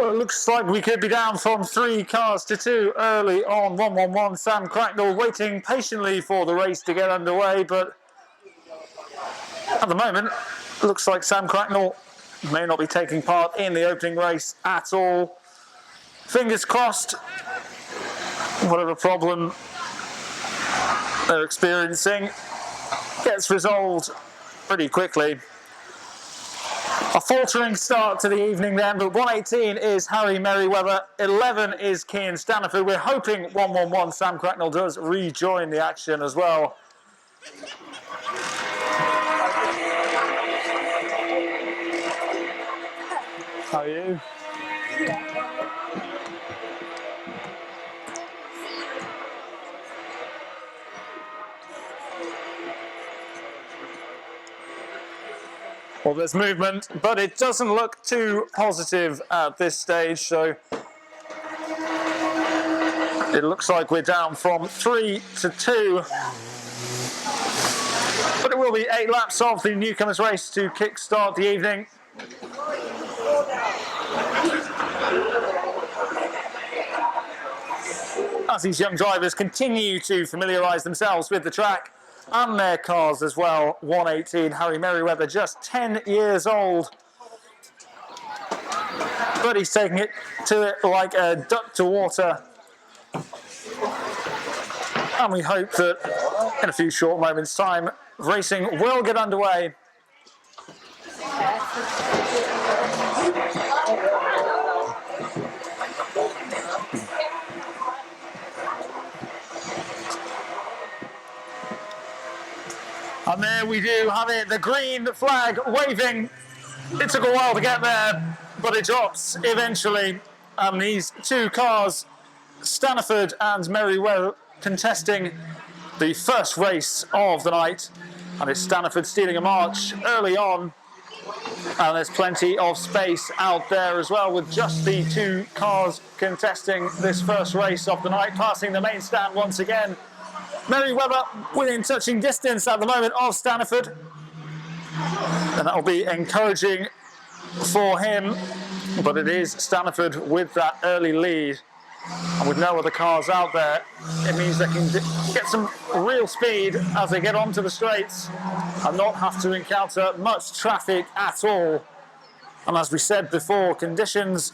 Well, it looks like we could be down from 3 cars to 2 early on 111. Sam Cracknell waiting patiently for the race to get underway, but at the moment, it looks like Sam Cracknell may not be taking part in the opening race at all. Fingers crossed, whatever problem they're experiencing gets resolved pretty quickly. A faltering start to the evening then, but 118 is Harry Merriweather, 11 is Cian Staniford. We're hoping 111 Sam Cracknell does rejoin the action as well. How are you? Well, there's movement, but it doesn't look too positive at this stage, so it looks like we're down from 3 to 2. But it will be 8 laps of the newcomers race to kick-start the evening. As these young drivers continue to familiarise themselves with the track and their cars as well. 118, Harry Merriweather, just 10 years old. But he's taking it to it like a duck to water. And we hope that in a few short moments' time, racing will get underway. And there we do have it, the green flag waving. It took a while to get there, but it drops eventually. And these 2 cars, Staniford and Merriweather, contesting the first race of the night. And it's Staniford stealing a march early on. And there's plenty of space out there as well, with just the 2 cars contesting this first race of the night, passing the main stand once again. Merriweather within touching distance at the moment of Staniford, and that'll be encouraging for him, but it is Staniford with that early lead, and with no other cars out there, it means they can get some real speed as they get onto the straights and not have to encounter much traffic at all. And as we said before, conditions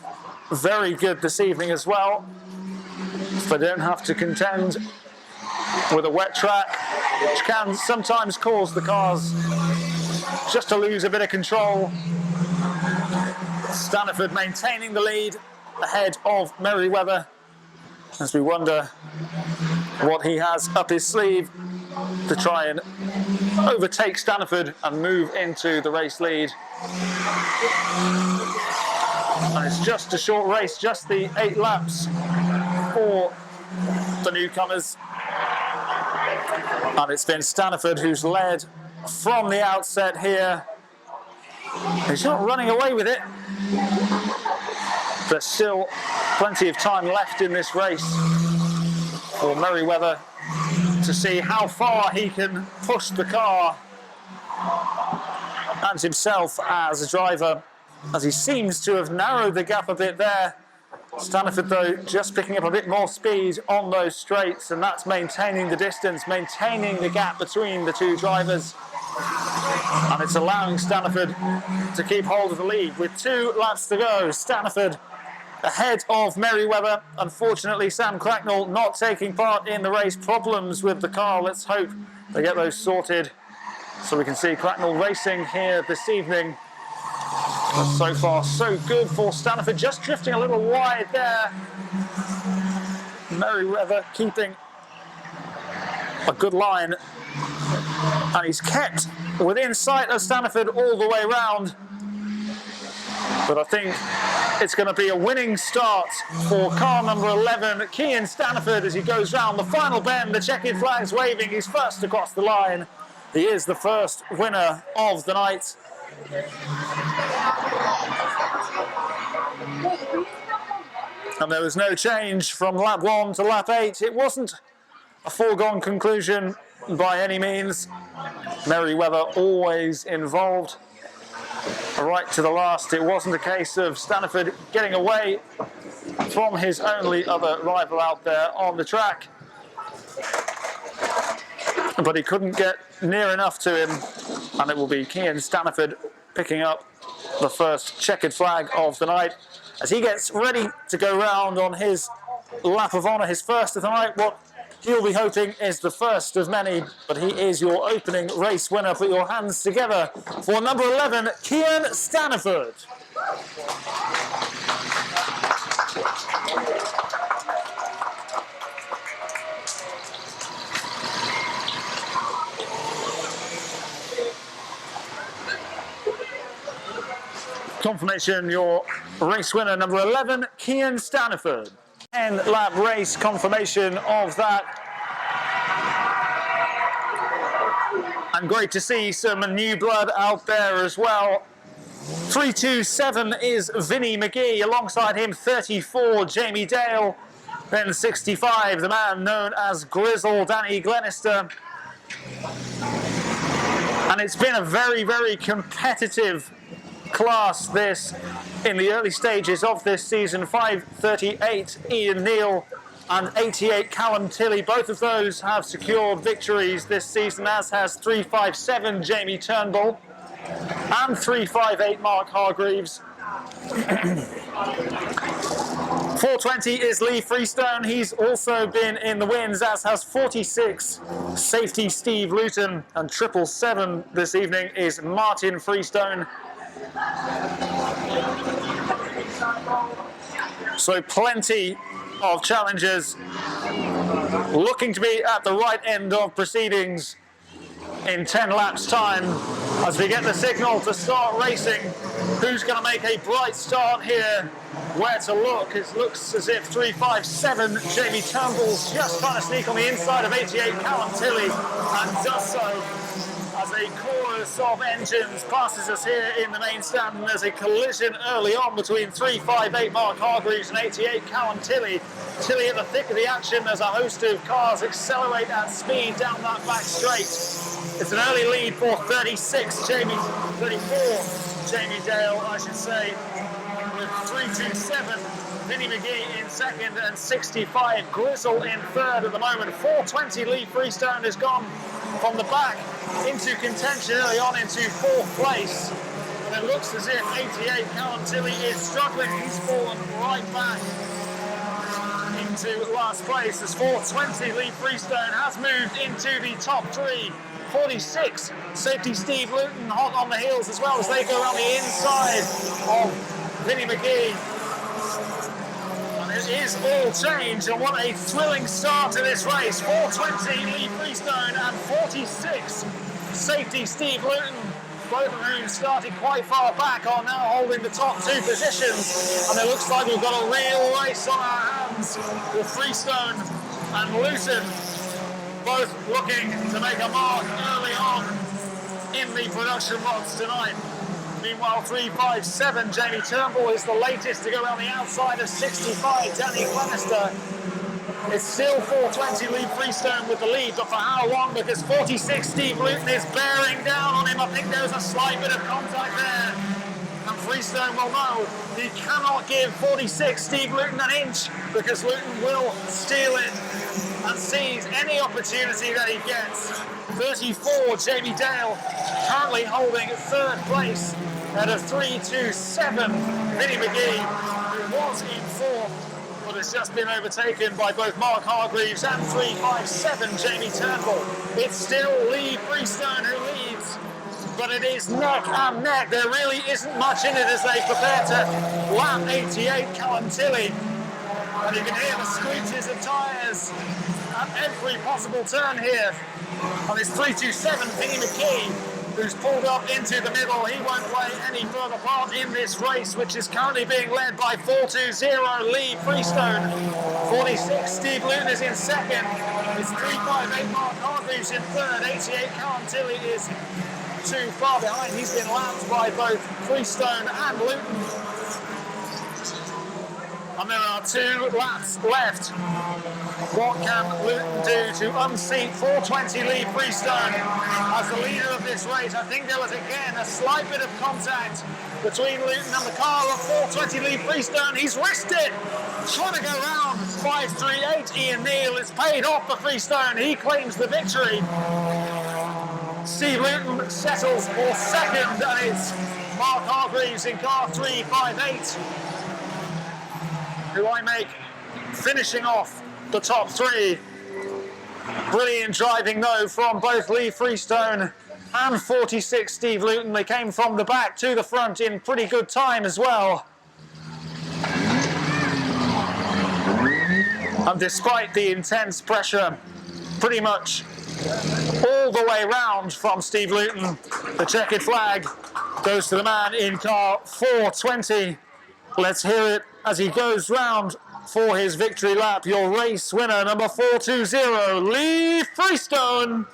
very good this evening as well, so they don't have to contend with a wet track, which can sometimes cause the cars just to lose a bit of control. Staniford maintaining the lead ahead of Merriweather, as we wonder what he has up his sleeve to try and overtake Staniford and move into the race lead. And it's just a short race, just the 8 laps for the newcomers. And it's been Staniford who's led from the outset here. He's not running away with it. There's still plenty of time left in this race for Merriweather to see how far he can push the car and himself as a driver, as he seems to have narrowed the gap a bit there. Staniford, though, just picking up a bit more speed on those straights, and that's maintaining the distance, maintaining the gap between the 2 drivers. And it's allowing Staniford to keep hold of the lead with 2 laps to go. Staniford ahead of Merriweather. Unfortunately, Sam Cracknell not taking part in the race. Problems with the car. Let's hope they get those sorted so we can see Cracknell racing here this evening. But so far, so good for Staniford, just drifting a little wide there. Merriweather keeping a good line, and he's kept within sight of Staniford all the way round. But I think it's going to be a winning start for car number 11, Cian Staniford, as he goes round the final bend. The checkered flag's waving. He's first across the line. He is the first winner of the night. And there was no change from lap 1 to lap 8. It wasn't a foregone conclusion by any means. Merriweather always involved. right to the last. It wasn't a case of Staniford getting away from his only other rival out there on the track, but he couldn't get near enough to him, and it will be Cian Staniford picking up the first checkered flag of the night as he gets ready to go round on his lap of honour, his first of the night. What he'll be hoping is the first of many, but he is your opening race winner. Put your hands together for number 11, Cian Staniford. Confirmation, your race winner, number 11, Cian Staniford. 10-lap race confirmation of that. And great to see some new blood out there as well. 327 is Vinnie McGee, alongside him 34, Jamie Dale. Then 65, the man known as Grizzle, Danny Glenister. And it's been a very, very competitive class this in the early stages of this season. 538 Ian Neal and 88 Callum Tilley, both of those have secured victories this season, as has 357 Jamie Turnbull and 358 Mark Hargreaves. 420 is Lee Freestone, he's also been in the wins, as has 46 safety Steve Luton, and 777 this evening is Martin Freestone. So plenty of challengers looking to be at the right end of proceedings in 10 laps time as we get the signal to start racing. Who's going to make a bright start here? Where to look? It looks as if 357 Jamie Turnbull's just trying to sneak on the inside of 88 Callum Tilley, and does so as a chorus of engines passes us here in the main stand, and there's a collision early on between 358 Mark Hargreaves and 88 Callum Tilley. Tilley at the thick of the action as a host of cars accelerate at speed down that back straight. It's an early lead for 34 Jamie Dale, I should say, with 327 Vinnie McGee in second and 65 Grizzle in third at the moment. 420 Lee Freestone has gone from the back into contention early on into fourth place, and it looks as if 88 Callum Tilley is struggling. He's fallen right back into last place as 420 Lee Freestone has moved into the top three. 46 safety Steve Luton hot on the heels as well as they go around the inside of Vinnie McGee. It is all change, and what a thrilling start to this race. 420 Lee Freestone and 46 safety Steve Luton, both of whom started quite far back, are now holding the top two positions, and it looks like we've got a real race on our hands with Freestone and Luton both looking to make a mark early on in the production lots tonight. Meanwhile, 357 Jamie Turnbull is the latest to go around the outside of 65 Danny Glenister. It's still 420 Lee Freestone with the lead, but for how long? Because 46 Steve Luton is bearing down on him. I think there's a slight bit of contact there, and Freestone will know he cannot give 46 Steve Luton an inch, because Luton will steal it and seize any opportunity that he gets. 34 Jamie Dale currently holding third place out of 327 Vinnie McGee, who was in fourth but has just been overtaken by both Mark Hargreaves and 357 Jamie Turnbull. It's still Lee Freestone who leads, but it is neck and neck. There really isn't much in it as they prepare to lap 88 Callum Tilley, and you can hear the screeches of tyres at every possible turn here. And it's 327 Vinnie McGee who's pulled up into the middle. He won't play any further part in this race, which is currently being led by 420 Lee Freestone. 46 Steve Luton is in second. It's 358 Mark Hargreaves in third. 88 Callum Tilley is too far behind. He's been lapped by both Freestone and Luton. And there are 2 laps left. What can Luton do to unseat 420 Lee Freestone as the leader of this race? I think there was again a slight bit of contact between Luton and the car of 420 Lee Freestone. He's risked it, trying to go round 538. Ian Neal is paid off for Freestone. He claims the victory. Steve Luton settles for second, and it's Mark Hargreaves in car 358 who I make finishing off the top 3. Brilliant driving though from both Lee Freestone and 46 Steve Luton. They came from the back to the front in pretty good time as well. And despite the intense pressure, pretty much all the way round from Steve Luton, the checkered flag goes to the man in car 420. Let's hear it as he goes round for his victory lap. Your race winner, number 420, Lee Freestone.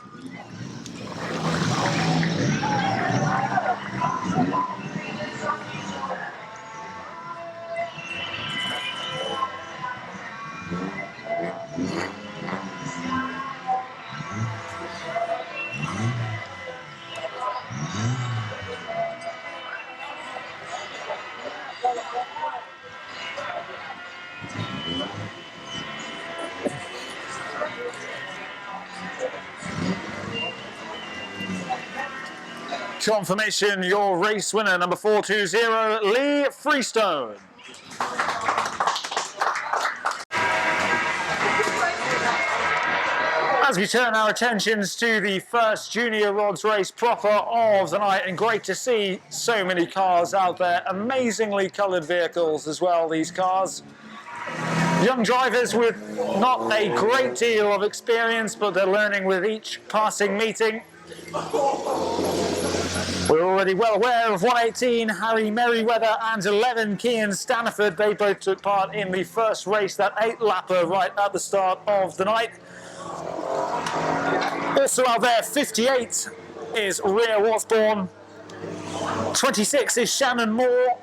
Confirmation, your race winner, number 420, Lee Freestone. As we turn our attentions to the first Junior Rods race proper of the night, and great to see so many cars out there, amazingly coloured vehicles as well, these cars. Young drivers with not a great deal of experience, but they're learning with each passing meeting. We're already well aware of 118, Harry Merriweather, and 11, Cian Staniford. They both took part in the first race, that 8-lapper right at the start of the night. Also out there, 58 is Rhea Wasborn. 26 is Shannon Moore.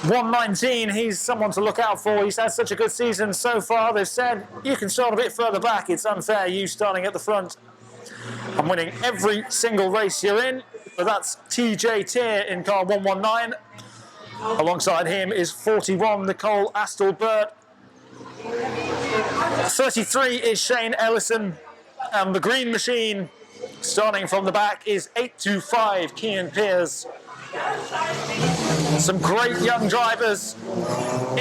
119, he's someone to look out for. He's had such a good season so far. They've said, you can start a bit further back. It's unfair you starting at the front and winning every single race you're in. But that's TJ Tier in car 119. Alongside him is 41, Nicole Astle-Burt. 33 is Shane Ellison. And the green machine, starting from the back, is 825, Cian Pearce. Some great young drivers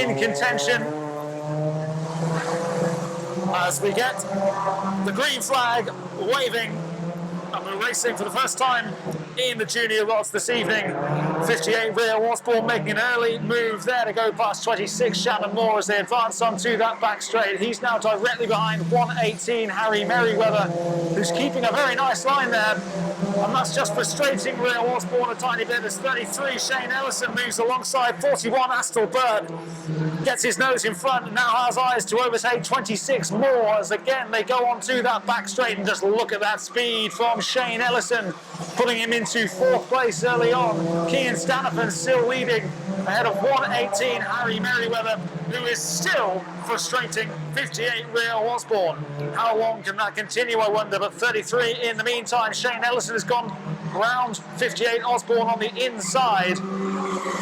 in contention as we get the green flag waving, and we're racing for the first time in the Junior Rods this evening. 58 Rhea Wasborn making an early move there to go past 26 Shannon Moore as they advance onto that back straight. He's now directly behind 118 Harry Merriweather, who's keeping a very nice line there, and that's just frustrating Rhea Wasborn a tiny bit as 33 Shane Ellison moves alongside 41 Astle-Burt, gets his nose in front and now has eyes to overtake 26 Moore as again they go onto that back straight. And just look at that speed from Shane Ellison, putting him into 4th place early on. Cian Staniford still leading ahead of 118 Harry Merriweather, who is still frustrating 58 Rhea Wasborn. How long can that continue, I wonder? But 33 in the meantime. Shane Ellison has gone round 58 Osborne on the inside,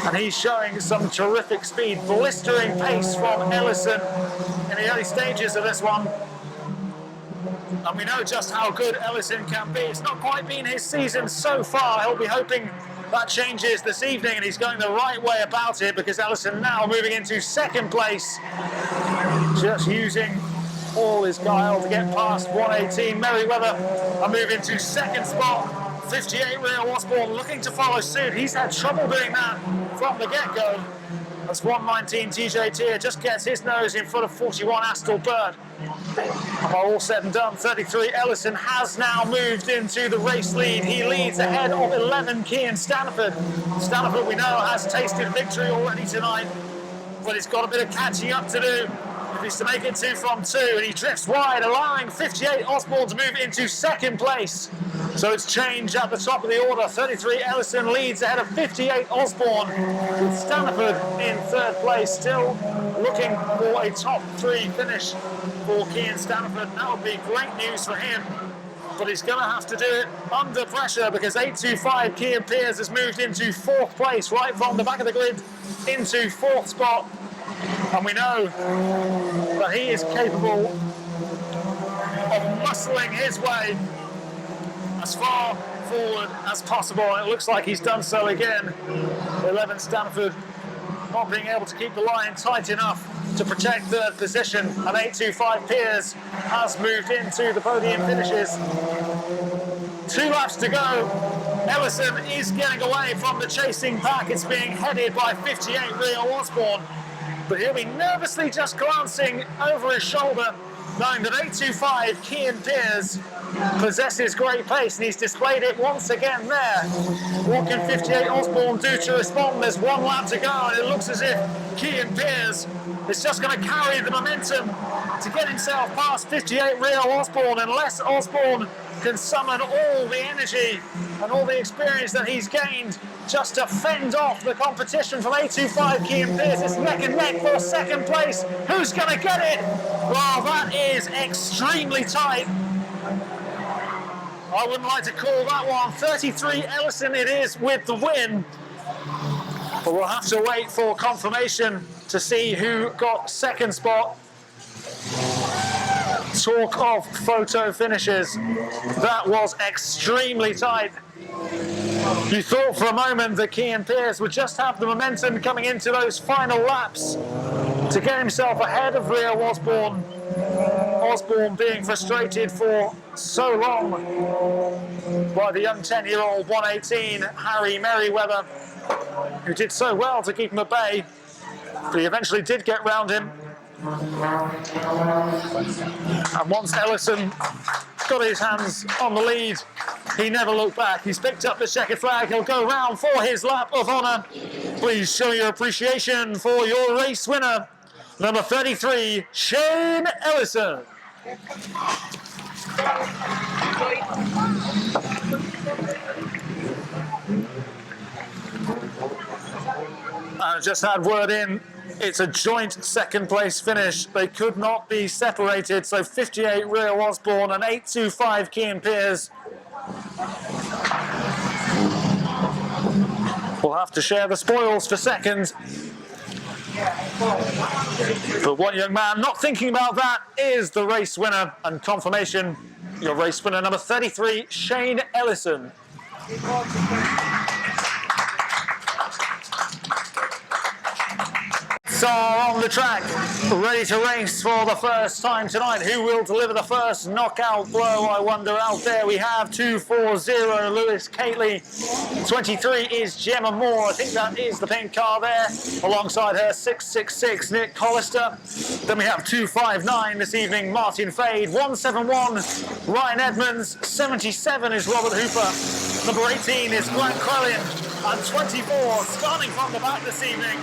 and he's showing some terrific speed. Blistering pace from Ellison in the early stages of this one. And we know just how good Ellison can be. It's not quite been his season so far. He'll be hoping that changes this evening, and he's going the right way about it, because Ellison now moving into 2nd place, just using all his guile to get past 118 Merriweather and move into 2nd spot. 58 Rhea Wasborn looking to follow suit. He's had trouble doing that from the get-go. As 119 TJ Tier just gets his nose in front of 41 Astle-Burt. And all said and done, 33 Ellison has now moved into the race lead. He leads ahead of 11 Cian Staniford. Staniford, we know, has tasted victory already tonight, but he's got a bit of catching up to do. He's to make it 2 from 2, and he drifts wide, allowing 58 Osborne to move into second place. So it's change at the top of the order. 33 Ellison leads ahead of 58 Osborne, with Stanford in third place, still looking for a top 3 finish for Cian Stanford. That would be great news for him, but he's going to have to do it under pressure because 825 Cian Pearce has moved into fourth place, right from the back of the grid into fourth spot. And we know that he is capable of muscling his way as far forward as possible. And it looks like he's done so again. 11 Stanford not being able to keep the line tight enough to protect third position. And 825 Pearce has moved into the podium finishes. 2 laps to go. Ellison is getting away from the chasing pack. It's being headed by 58 Rio Osborne. But he'll be nervously just glancing over his shoulder, knowing that 825 Cian Pearce possesses great pace, and he's displayed it once again there. What can 58 Osborne do to respond? There's 1 lap to go, and it looks as if Cian Pearce is just going to carry the momentum to get himself past 58 Rio Osborne, unless Osborne can summon all the energy and all the experience that he's gained just to fend off the competition from 825 Cian Pearce. It's neck and neck for second place. Who's going to get it? Well, that is extremely tight. I wouldn't like to call that one. 33 Ellison it is with the win. But we'll have to wait for confirmation to see who got second spot. Talk of photo finishes. That was extremely tight. You thought for a moment that Cian Pearce would just have the momentum coming into those final laps to get himself ahead of Rio Osborne. Osborne being frustrated for so long by the young 10-year-old 118 Harry Merriweather, who did so well to keep him at bay, but he eventually did get round him. And once Ellison got his hands on the lead, he never looked back. He's picked up the checkered flag. He'll go round for his lap of honour. Please show your appreciation for your race winner, number 33, Shane Ellison. I just had word in. It's a joint second place finish. They could not be separated. So 58 Rio Osborne and 825 Cian Pearce will have to share the spoils for second. But one young man not thinking about that is the race winner, and confirmation, your race winner number 33, Shane Ellison. So on the track, ready to race for the first time tonight. Who will deliver the first knockout blow, I wonder? Out there we have 240 Lewis Cately. 23 is Gemma Moore. I think that is the pink car there. Alongside her 666 Nick Hollister. Then we have 259 this evening, Martin Fade. 171 Ryan Edmonds. 77 is Robert Hooper. Number 18 is Grant Crellin. And 24, starting from the back this evening,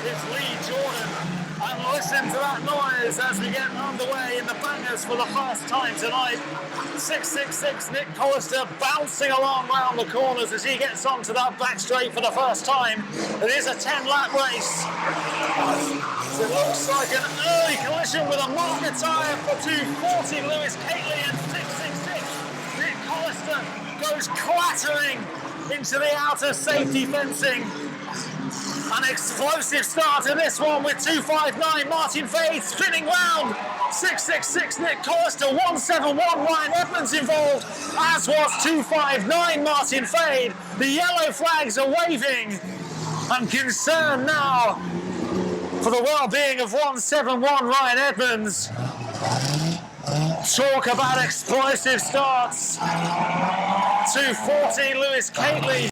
it's Lee Jordan. And listen to that noise as we get underway in the bangers for the first time tonight. 666 Nick Hollister bouncing along round the corners as he gets onto that back straight for the first time. It is a 10-lap race. So it looks like an early collision with a marker tyre for 240 Lewis Cately, and 666 Nick Hollister goes clattering into the outer safety fencing. An explosive start to this one with 259 Martin Fade spinning round. 666 Nick Hollister, 171 Ryan Edmonds involved, as was 259 Martin Fade. The yellow flags are waving, and concern now for the well-being of 171 Ryan Edmonds. Talk about explosive starts. 240 Lewis Cately.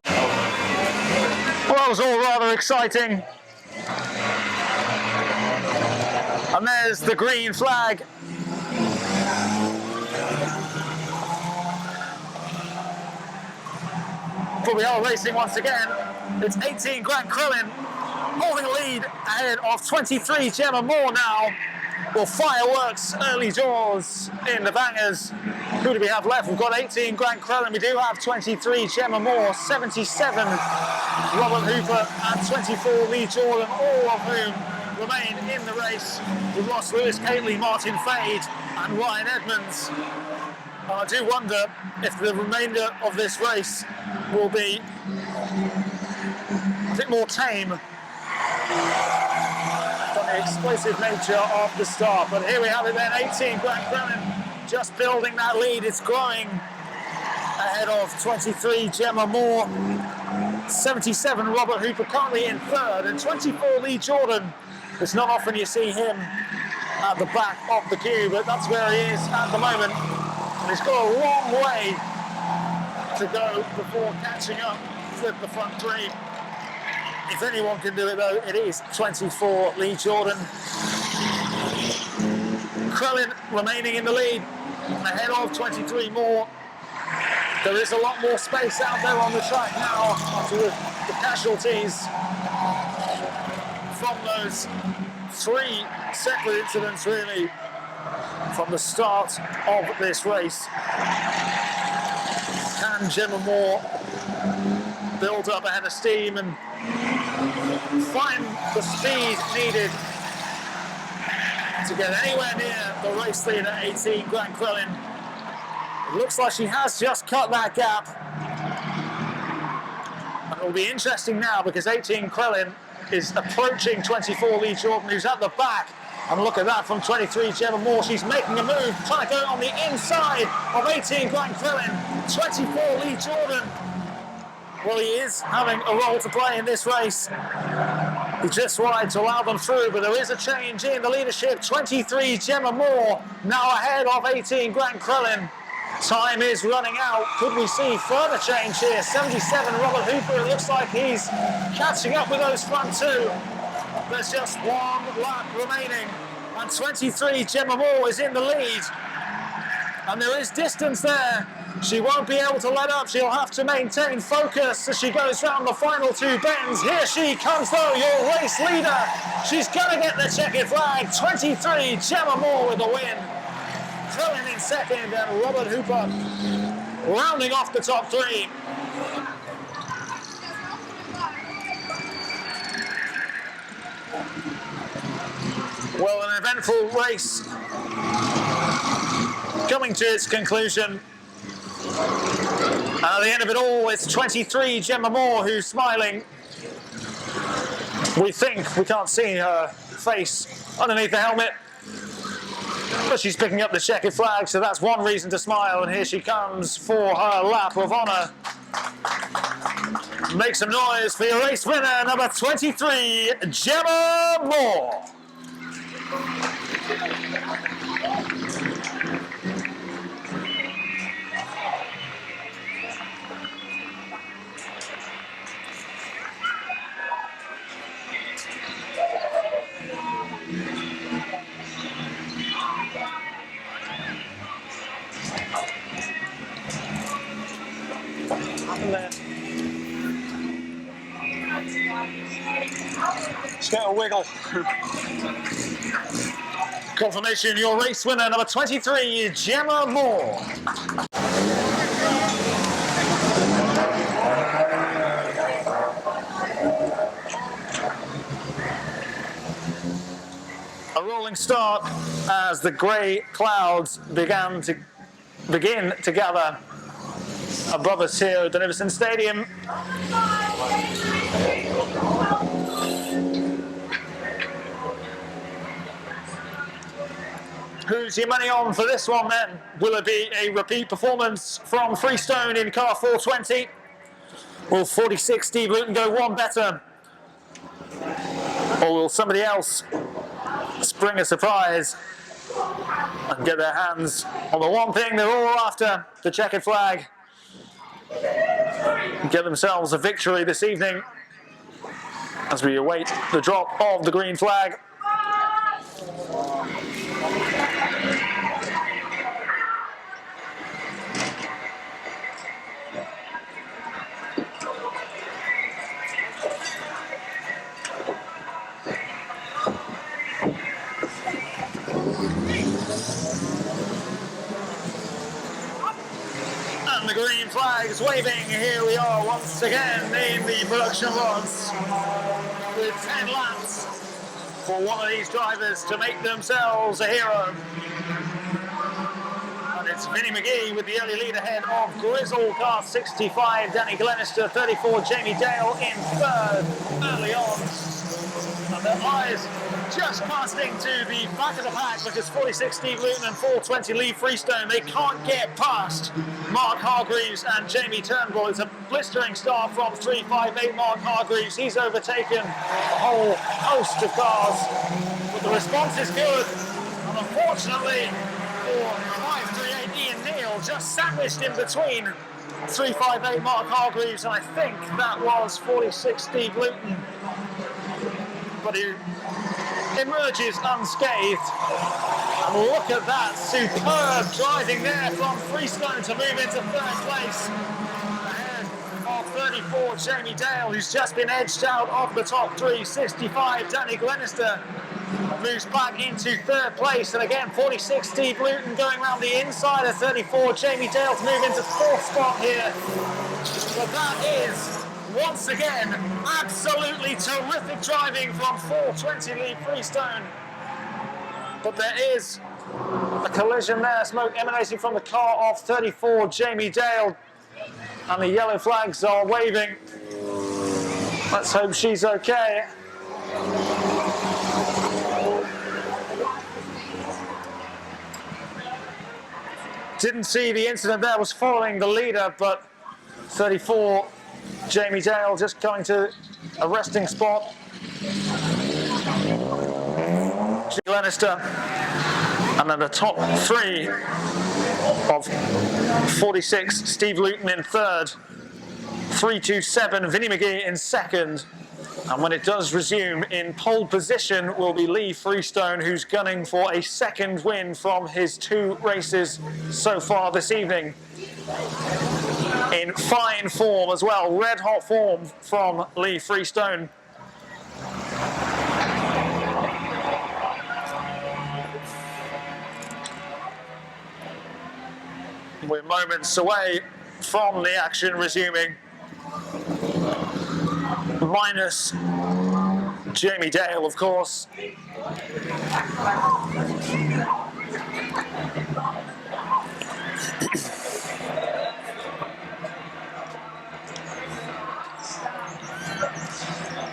Well, that was all rather exciting. And there's the green flag. But we are racing once again. It's 18 Grant Crellin holding a lead ahead of 23 Gemma Moore now. Well, fireworks early doors in the bangers. Who do we have left? We've got 18 Grant Crellin. We do have 23 Gemma Moore, 77 Robert Hooper, and 24 Lee Jordan, all of whom remain in the race with Ross Lewis, Kateley, Martin Fade, and Ryan Edmonds. I do wonder if the remainder of this race will be a bit more tame than the explosive nature of the start. But here we have it then, 18 Grant Crellin just building that lead. It's growing ahead of 23 Gemma Moore, 77 Robert Hooper currently in third, and 24 Lee Jordan. It's not often you see him at the back of the queue, but that's where he is at the moment. And he's got a long way to go before catching up with the front three. If anyone can do it though, it is 24 Lee Jordan. Crellin remaining in the lead, ahead of 23 Moore. There is a lot more space out there on the track now after the casualties from those three separate incidents really from the start of this race. Can Gemma Moore build up a head of steam and find the speed needed to get anywhere near the race leader, 18 Grant Crellin? It looks like she has just cut that gap. And it will be interesting now because 18 Crellin is approaching 24 Lee Jordan, who's at the back. And look at that from 23 Gemma Moore. She's making a move, trying to go on the inside of 18 Grant Crellin. 24 Lee Jordan. Well, he is having a role to play in this race. He just wanted to allow them through, but there is a change in the leadership. 23 Gemma Moore now ahead of 18 Grant Crellin. Time is running out. Could we see further change here? 77 Robert Hooper. It looks like he's catching up with those front two. There's just one lap remaining, and 23 Gemma Moore is in the lead. And there is distance there. She won't be able to let up. She'll have to maintain focus as she goes round the final two bends. Here she comes though, your race leader. She's gonna get the checkered flag. 23 Gemma Moore with the win. Crellin in second and Robert Hooper rounding off the top three. Well, an eventful race coming to its conclusion. And at the end of it all, it's 23 Gemma Moore who's smiling. We think we can't see her face underneath the helmet, but she's picking up the checkered flag, so that's one reason to smile. And here she comes for her lap of honour. Make some noise for your race winner, number 23, Gemma Moore. Just get a wiggle. Confirmation, your race winner, number 23, Gemma Moore. A rolling start as the grey clouds begin to gather above us here at Deniverson Stadium. Who's your money on for this one then? Will it be a repeat performance from Freestone in car 420? Will 46 Steve Luton go one better? Or will somebody else spring a surprise and get their hands on the one thing they're all after, the checkered flag, and get themselves a victory this evening as we await the drop of the green flag. green flags waving. Here we are once again in the production rods with 10 laps for one of these drivers to make themselves a hero. And it's Vinny McGee with the early lead ahead of Grizzle car 65, Danny Glenister, 34, Jamie Dale in third early on. And their eyes just casting to the back of the pack because 46 Steve Luton and 420 Lee Freestone, they can't get past Mark Hargreaves and Jamie Turnbull. It's a blistering start from 358 Mark Hargreaves. He's overtaken a whole host of cars, but the response is good. And unfortunately for 538 Ian Neal, just sandwiched in between 358 Mark Hargreaves and I think that was 46 Steve Luton. But he emerges unscathed. And look at that, superb driving there from Freestone to move into third place. Ahead of 34, Jamie Dale, who's just been edged out of the top three. 65, Danny Glenister moves back into third place. And again, 46, Steve Luton going around the inside of 34, Jamie Dale to move into fourth spot here. But that is, once again, absolutely terrific driving from 420 Lee Freestone. But there is a collision there, smoke emanating from the car of 34 Jamie Dale, and the yellow flags are waving. Let's hope she's okay. Didn't see the incident there, was following the leader, but 34 Jamie Dale just coming to a resting spot. Glenister, and then the top three of 46, Steve Luton in third, 327, Vinny McGee in second. And when it does resume, in pole position will be Lee Freestone, who's gunning for a second win from his 2 races so far this evening. In fine form as well, red hot form from Lee Freestone. We're moments away from the action resuming, minus Jamie Dale, of course.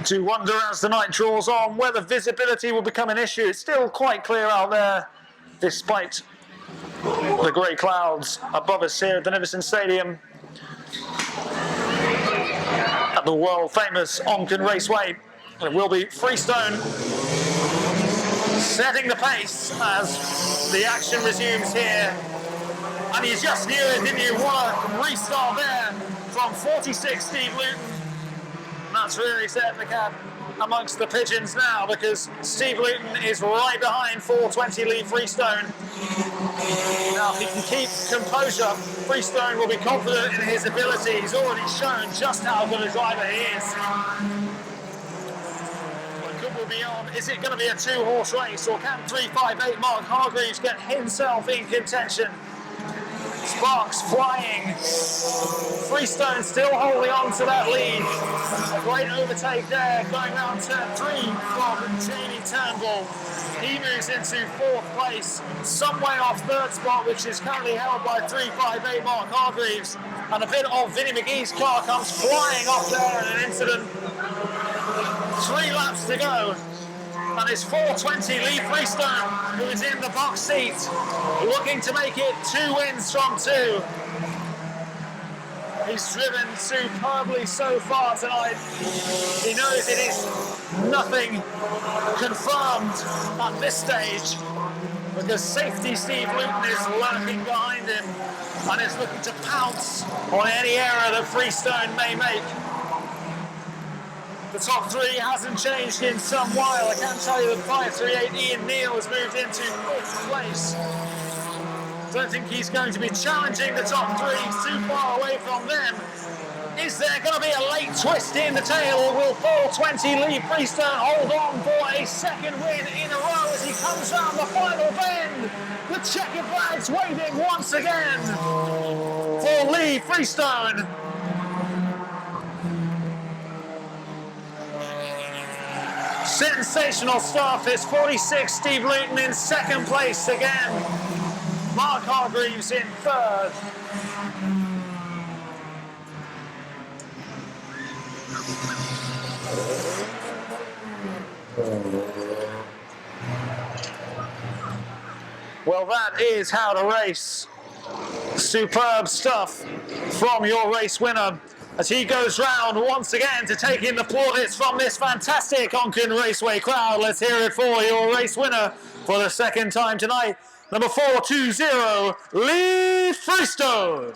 To wonder as the night draws on whether visibility will become an issue. It's still quite clear out there, despite the grey clouds above us here at the Nivison Stadium at the world famous Onchan Raceway. It will be Freestone setting the pace as the action resumes here. And you just knew it, didn't you? What a restart there from 46 Steve Luton. That's really set the cap amongst the pigeons now, because Steve Luton is right behind 420 Lee Freestone. Now, if he can keep composure, Freestone will be confident in his ability. He's already shown just how good a driver he is. But good will be on. Is it going to be a 2-horse race, or can 358 Mark Hargreaves get himself in contention? Sparks flying. Freestone still holding on to that lead. A great overtake there, going around turn 3 from Jamie Turnbull. He moves into fourth place, some way off third spot, which is currently held by 358 Mark Hargreaves. And a bit of Vinny McGee's car comes flying off there in an incident. 3 laps to go. And it's 420 Lee Freestone, who is in the box seat, looking to make it 2 wins from 2. He's driven superbly so far tonight. He knows it is nothing confirmed at this stage, because safety Steve Luton is lurking behind him and is looking to pounce on any error that Freestone may make. The top 3 hasn't changed in some while. I can tell you that 538 Ian Neal has moved into 5th place. Don't think he's going to be challenging the top 3. He's too far away from them. Is there going to be a late twist in the tail, or will 420 Lee Freestone hold on for a second win in a row as he comes round the final bend. The checkered flags waving once again for Lee Freestone. Sensational start. This 46, Steve Luton in second place again. Mark Hargreaves in third. Well, that is how to race. Superb stuff from your race winner as he goes round once again to take in the plaudits from this fantastic Onchan Raceway crowd. Let's hear it for your race winner for the second time tonight. Number 420, Lee Freestone.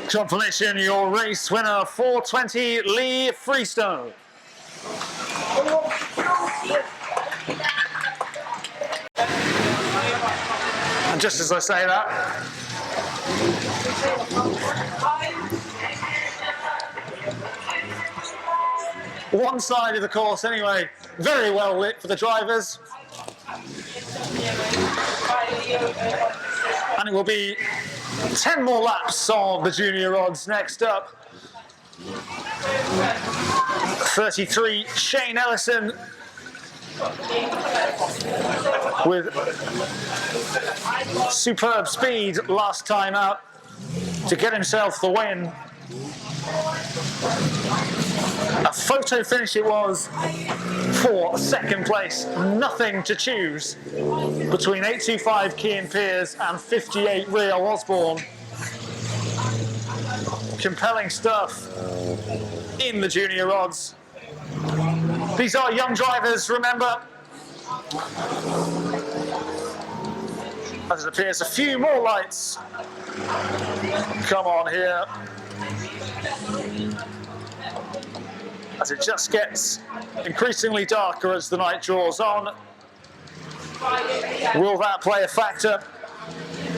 Confirmation, your race winner, 420, Lee Freestone. And just as I say that, one side of the course anyway, very well lit for the drivers. And it will be 10 more laps of the junior rods next up. 33, Shane Ellison with superb speed last time out to get himself the win. A photo finish it was for second place. Nothing to choose between 825 Cian Pearce and 58 Rio Osborne. Compelling stuff in the junior rods. These are young drivers, remember. As it appears, a few more lights come on here. As it just gets increasingly darker as the night draws on. Will that play a factor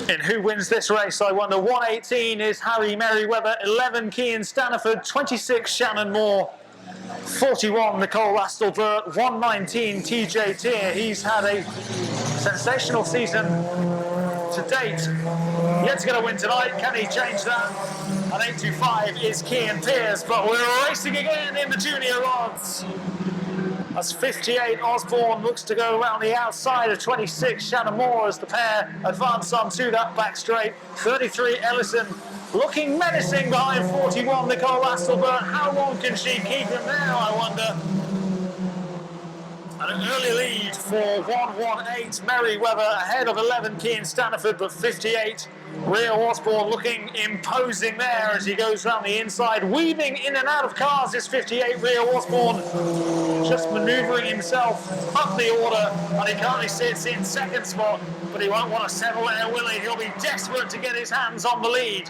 in who wins this race? I wonder. 118 is Harry Merriweather, 11 Cian Staniford, 26 Shannon Moore, 41 Nicole Astelbert, 119 TJ Tier. He's had a sensational season to date. Yet to get a win tonight. Can he change that? And 825 is Cian Pearce, but we're racing again in the junior rods. As 58 Osborne looks to go around the outside of 26 Shannon Moore as the pair advance onto that back straight. 33 Ellison looking menacing behind 41 Nicole Astelbert. How long can she keep him there, I wonder? And an early lead for 118 Merriweather ahead of 11 Cian Staniford, but 58 Rio Osborne looking imposing there as he goes round the inside, weaving in and out of cars. This 58 Rio Osborne just manoeuvring himself up the order, and he currently sits in second spot, but he won't want to settle there, will he? He'll be desperate to get his hands on the lead.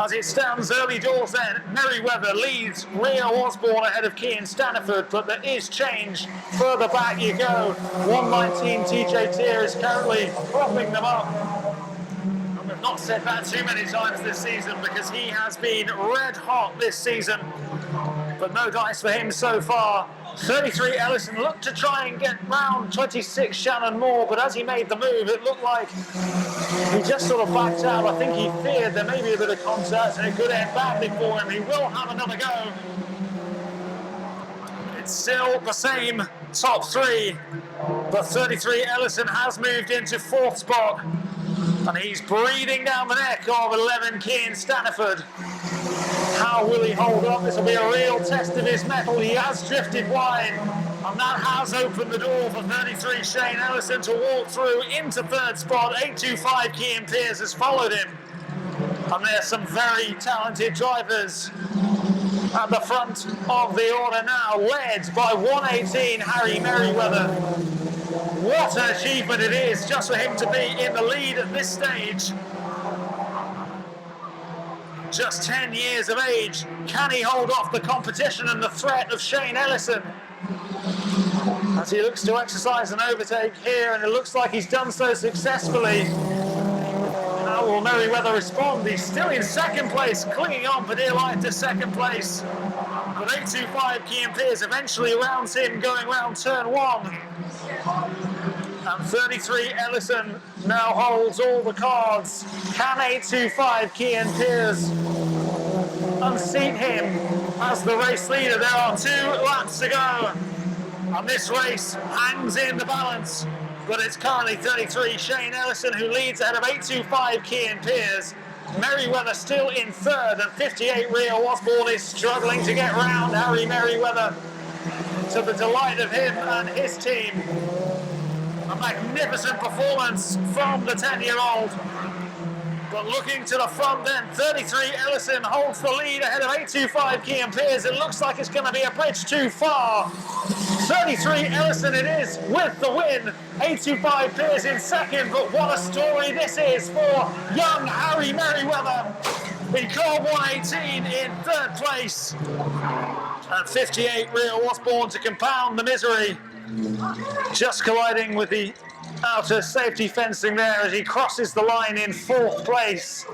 As it stands early doors then, Merriweather leads Rio Osborne ahead of Cian Staniford, but there is change. Further back you go. 119 TJ Tier is currently propping them up. And we've not said that too many times this season because he has been red hot this season. But no dice for him so far. 33 Ellison looked to try and get round 26 Shannon Moore, but as he made the move, it looked like he just sort of backed out. I think he feared there may be a bit of contact and it could end badly for him. He will have another go. It's still the same top three, but 33 Ellison has moved into fourth spot, and he's breathing down the neck of 11 Cian Staniford. How will he hold up? This will be a real test of his mettle. He has drifted wide, and that has opened the door for 33 Shane Ellison to walk through into third spot. 825 Cian Pearce has followed him, and there's some very talented drivers at the front of the order now, led by 118 Harry Merriweather. What an achievement it is just for him to be in the lead at this stage. Just 10 years of age, can he hold off the competition and the threat of Shane Ellison? As he looks to exercise an overtake here, and it looks like he's done so successfully. How will Merriweather respond? He's still in second place, clinging on for dear life to second place. But 825 Cian Pearce eventually rounds him, going round turn one. And 33 Ellison now holds all the cards. Can 825 Cian Pearce unseat him as the race leader? There are 2 laps to go. And this race hangs in the balance. But it's currently 33 Shane Ellison who leads ahead of 825 Cian Pearce. Merriweather still in third, and 58 Rio Osborne is struggling to get round Harry Merriweather, to the delight of him and his team. A magnificent performance from the 10-year-old. But looking to the front then, 33 Ellison holds the lead ahead of 825 Cian Pearce. It looks like it's going to be a bridge too far. 33 Ellison it is with the win. 825 Pearce in second, but what a story this is for young Harry Merriweather in car 118 in third place. And 58 Rio Osborne to compound the misery. Just colliding with the outer safety fencing there as he crosses the line in fourth place.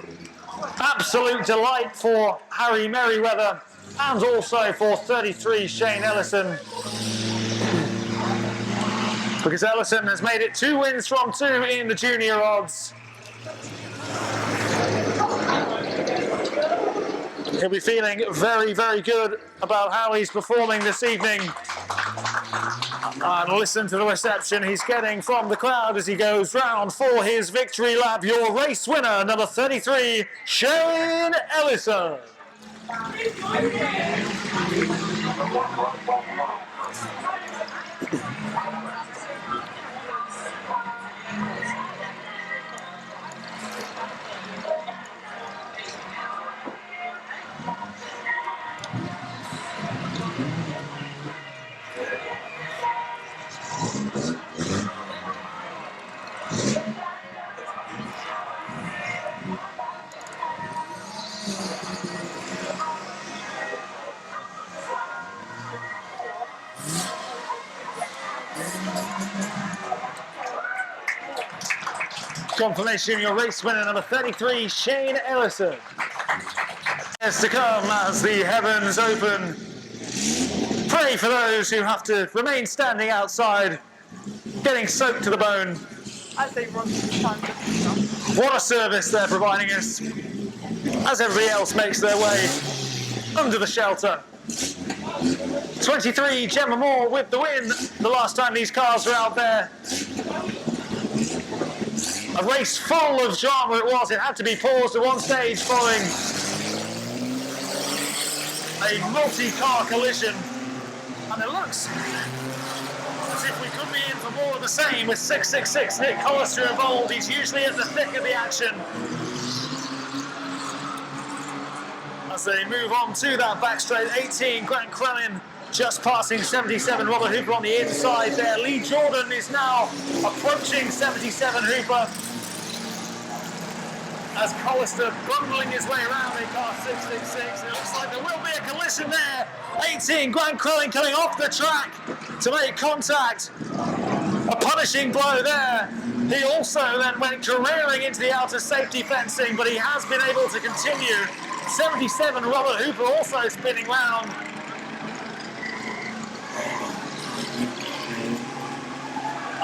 Absolute delight for Harry Merriweather and also for 33 Shane Ellison, because Ellison has made it 2 wins from 2 in the junior odds. He'll be feeling very, very good about how he's performing this evening. And listen to the reception he's getting from the crowd as he goes round for his victory lap. Your race winner, number 33, Shane Ellison. Confirmation, your race winner, number 33, Shane Ellison. Yes, to come as the heavens open. Pray for those who have to remain standing outside, getting soaked to the bone. As they run through the time. What a service they're providing us, as everybody else makes their way under the shelter. 23 Gemma Moore with the win the last time these cars were out there. A race full of drama it was. It had to be paused at one stage following a multi-car collision. And it looks as if we could be in for more of the same with 666 Nick Hollister involved. He's usually at the thick of the action. As they move on to that back straight, 18 Grant Crellin just passing 77 Robert Hooper on the inside there. Lee Jordan is now approaching 77 Hooper as Hollister bundling his way around in car 666. It looks like there will be a collision there. 18 Grant Crellin coming off the track to make contact. A punishing blow there. He also then went careering into the outer safety fencing, but he has been able to continue. 77 Robert Hooper also spinning round.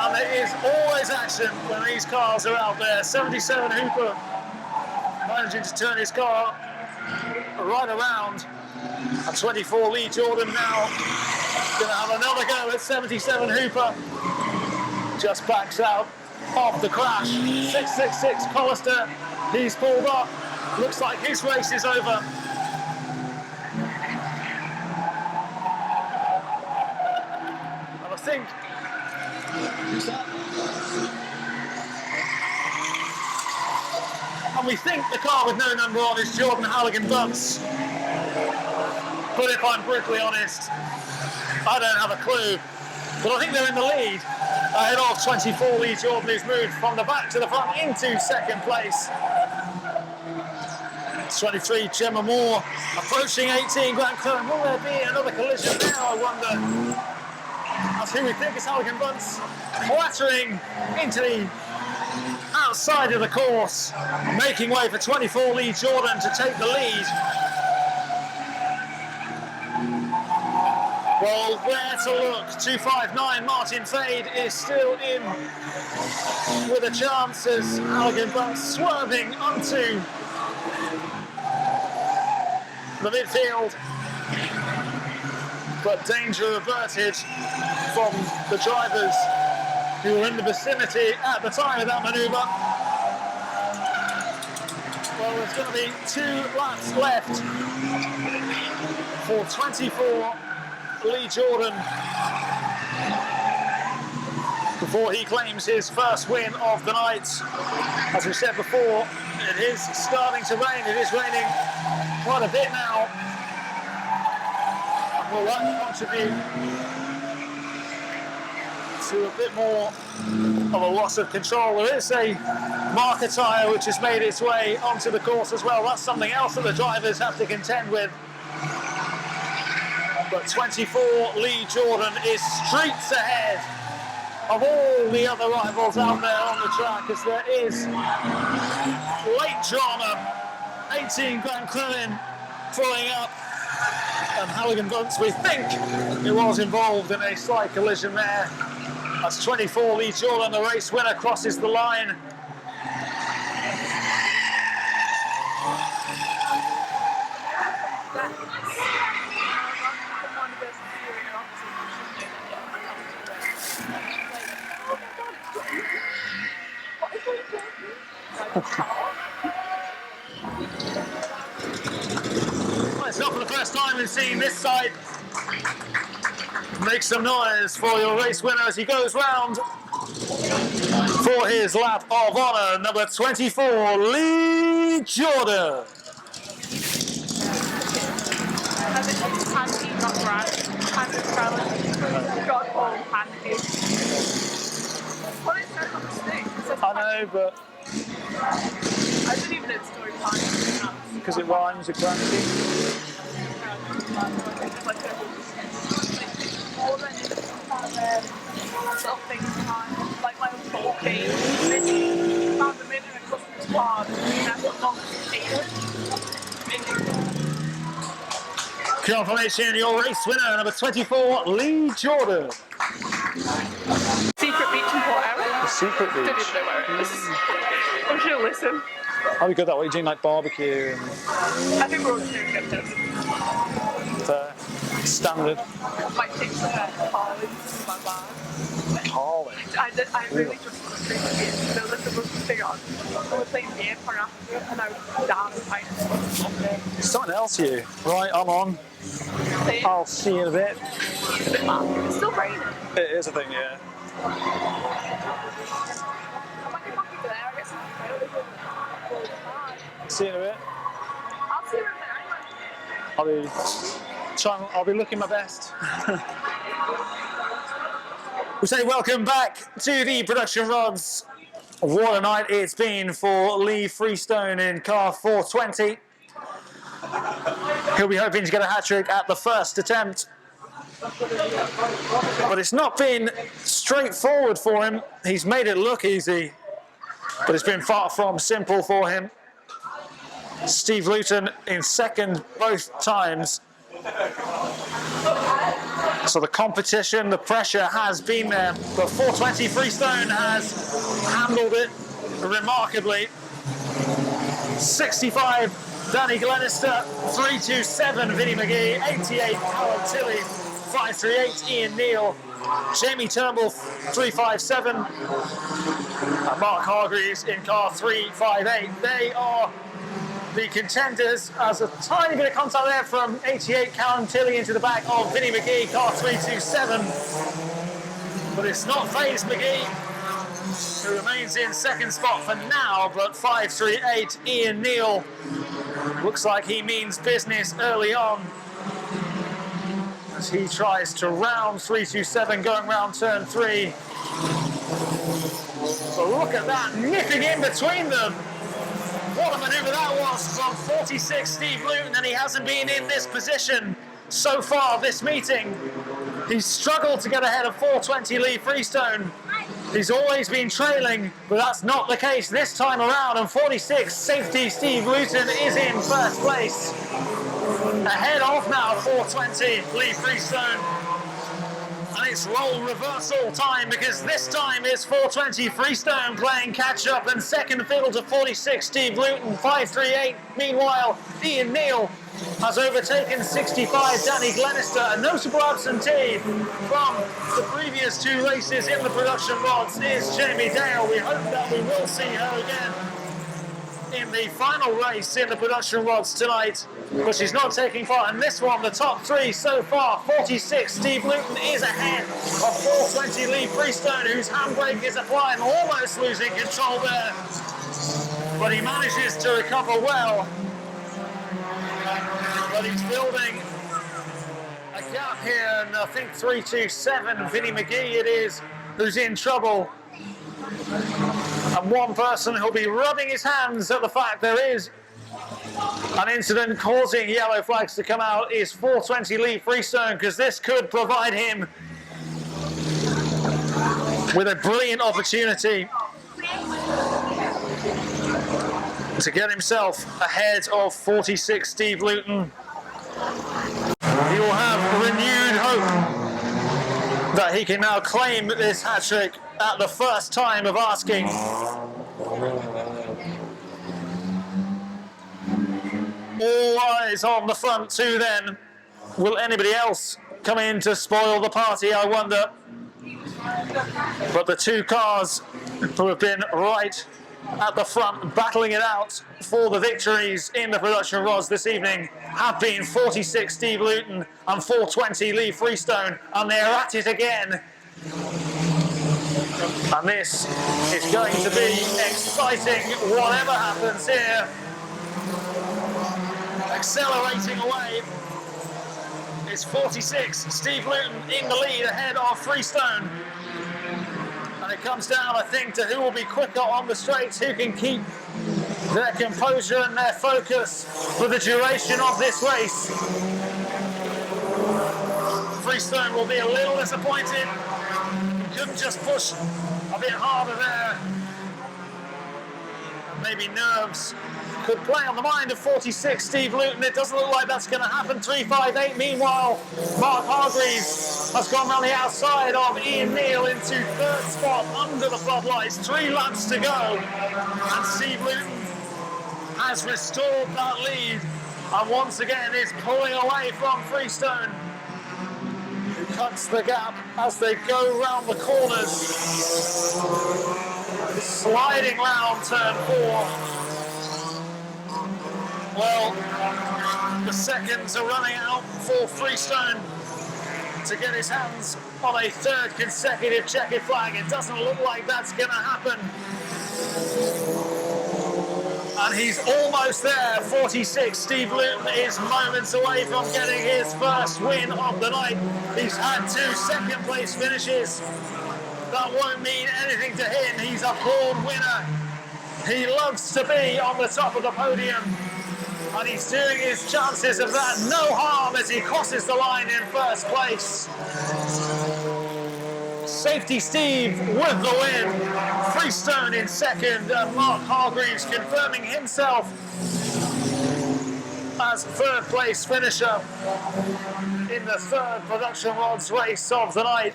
And there is always action when these cars are out there. 77 Hooper managing to turn his car right around. And 24 Lee Jordan now going to have another go at 77 Hooper. Just backs out of the crash. 666 Hollister, he's pulled up. Looks like his race is over. And I think and we think the car with no number on is Jordan Halligan Butts. But if I'm brutally honest, I don't have a clue. But I think they're in the lead. Ahead of 24 Lee Jordan, who's moved from the back to the front into second place. 23 Gemma Moore approaching 18 Grant Curran. Will there be another collision now, I wonder? That's who we think is Halligan Bunce, clattering into the outside of the course, making way for 24 Lee Jordan to take the lead. Well, where to look? 259 Martin Fade is still in with a chance as Halligan Bunce swerving onto the midfield. But danger averted from the drivers who were in the vicinity at the time of that manoeuvre. Well, there's going to be 2 laps left for 24 Lee Jordan before he claims his first win of the night. As we said before, it is starting to rain. It is raining quite a bit now. Will that contribute to a bit more of a loss of control? There is a marker tyre which has made its way onto the course as well. That's something else that the drivers have to contend with. But 24 Lee Jordan is streets ahead of all the other rivals out there on the track, as there is late drama. 18 Grant Crewin following up. And Halligan Bunce, we think it was involved in a slight collision there. As 24 Lee Jordan, the race winner, crosses the line. Well, it's not for the first time we've seen this side make some noise for your race winner as he goes round for his lap of honour, number 24, Lee Jordan. I know, but I didn't even know the story behind it. Because it rhymes with grandy. Little things behind, like my old cave. Found them in a customer's card, and that's what long Confirmation, your race winner, number 24, Lee Jordan. Secret beach in Port Area. The secret beach. Don't even know where it is. I'm sure you'll listen. How we got that? What are you doing, like barbecue? And I think we're all just doing good standard. I might take some Harley in my bag. Harley? I really just want to drink beer. So let the rugby thing on. I was playing beer pong after, and I was down the pint. Something else, you. Right, I'm on. See? I'll see you in a bit. It's a bit mad. It's still raining. It is a thing, yeah. I might be back over there. I guess I'll See you in a bit. see you in a minute anyway. I'll be looking my best. We say welcome back to the production rods. What a night it's been for Lee Freestone in car 420. He'll be hoping to get a hat-trick at the first attempt. But it's not been straightforward for him. He's made it look easy, but it's been far from simple for him. Steve Luton in second both times. So the competition, the pressure has been there, but 420 Freestone has handled it remarkably. 65 Danny Glenister, 327 Vinnie McGee, 88 Alan Tilley, 538 Ian Neal, Jamie Turnbull 357, and Mark Hargreaves in car 358. They are the contenders, as a tiny bit of contact there from 88 Callum Tilley into the back of Vinnie McGee, car 327. But it's not phased McGee, who remains in second spot for now, but 538 Ian Neal looks like he means business early on. as he tries to round 327 going round turn 3. But look at that, nipping in between them. What a manoeuvre that was from 46 Steve Luton, and he hasn't been in this position so far this meeting. He's struggled to get ahead of 420 Lee Freestone. He's always been trailing, but that's not the case this time around, and 46 safety Steve Luton is in first place. Ahead of now 420 Lee Freestone. And it's role reversal time, because this time it's 420 Freestone playing catch up and second fiddle to 46 Steve Luton. 538. Meanwhile, Ian Neal has overtaken 65 Danny Glenister. A notable absentee from the previous 2 races in the production rods is Jamie Dale. We hope that we will see her again in the final race in the production rods tonight, but she's not taking part in this one. The top 3 so far, 46 Steve Luton is ahead of 420 Lee Freestone, whose handbrake is applied, almost losing control there, but he manages to recover well. But he's building a gap here, and I think 327 Vinnie McGee it is who's in trouble. And one person who'll be rubbing his hands at the fact there is an incident causing yellow flags to come out is 420 Lee Freestone, because this could provide him with a brilliant opportunity to get himself ahead of 46 Steve Luton. He will have renewed hope that he can now claim this hat-trick at the first time of asking. All eyes on the front 2 then. Will anybody else come in to spoil the party, I wonder? But the 2 cars who have been right at the front battling it out for the victories in the production rods this evening have been 46 Steve Luton and 420 Lee Freestone, and they're at it again. And this is going to be exciting, whatever happens here. Accelerating away. It's 46 Steve Luton in the lead ahead of Freestone. And it comes down, I think, to who will be quicker on the straights, who can keep their composure and their focus for the duration of this race. Freestone will be a little disappointed. Couldn't just push a bit harder there. Maybe nerves could play on the mind of 46 Steve Luton. It doesn't look like that's going to happen. 358. Meanwhile, Mark Hargreaves has gone around the outside of Ian Neal into 3rd spot under the floodlights. 3 laps to go, and Steve Luton has restored that lead, and once again is pulling away from Freestone, who cuts the gap as they go round the corners, sliding round turn 4. Well, the seconds are running out for Freestone to get his hands on a 3rd consecutive checkered flag. It doesn't look like that's going to happen. And he's almost there. 46 Steve Luton is moments away from getting his first win of the night. He's had 2 second place finishes. That won't mean anything to him. He's a born winner. He loves to be on the top of the podium, and he's doing his chances of that no harm as he crosses the line in first place. Safety Steve with the win. Freestone in second, and Mark Hargreaves confirming himself as 3rd place finisher in the 3rd production rods race of the night.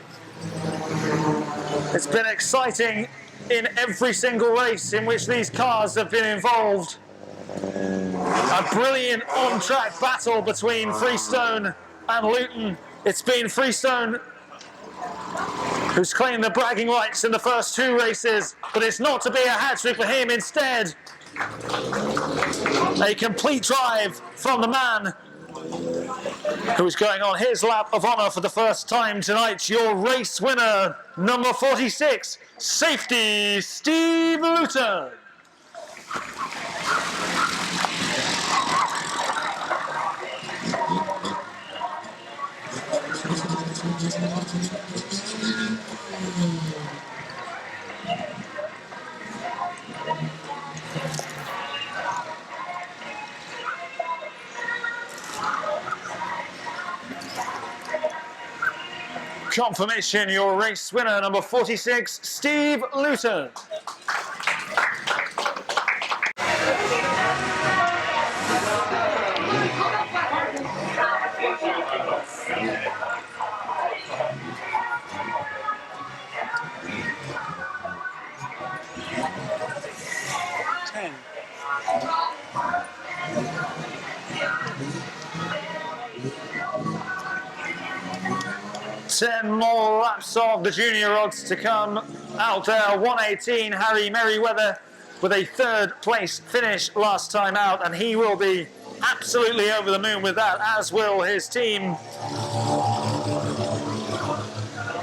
It's been exciting in every single race in which these cars have been involved. A brilliant on-track battle between Freestone and Luton. It's been Freestone who's claimed the bragging rights in the first 2 races, but it's not to be a hat-trick for him. Instead, a complete drive from the man who's going on his lap of honour for the first time tonight. Your race winner, number 46, Safety Steve Luton. Confirmation, your race winner, number 46, Steve Luton. Ten more laps of the junior odds to come out there. 1:18, Harry Merriweather with a third place finish last time out, and he will be absolutely over the moon with that, as will his team.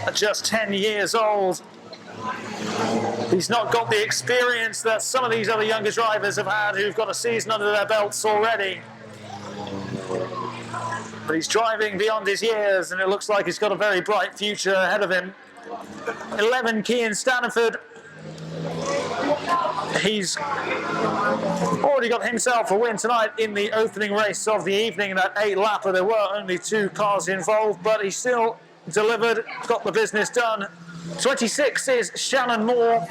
At just 10 years old, he's not got the experience that some of these other younger drivers have had who've got a season under their belts already. But he's driving beyond his years, and it looks like he's got a very bright future ahead of him. 11, Cian Staniford. He's already got himself a win tonight in the opening race of the evening, that 8-lapper. There were only 2 cars involved, but he still delivered, got the business done. 26 is Shannon Moore,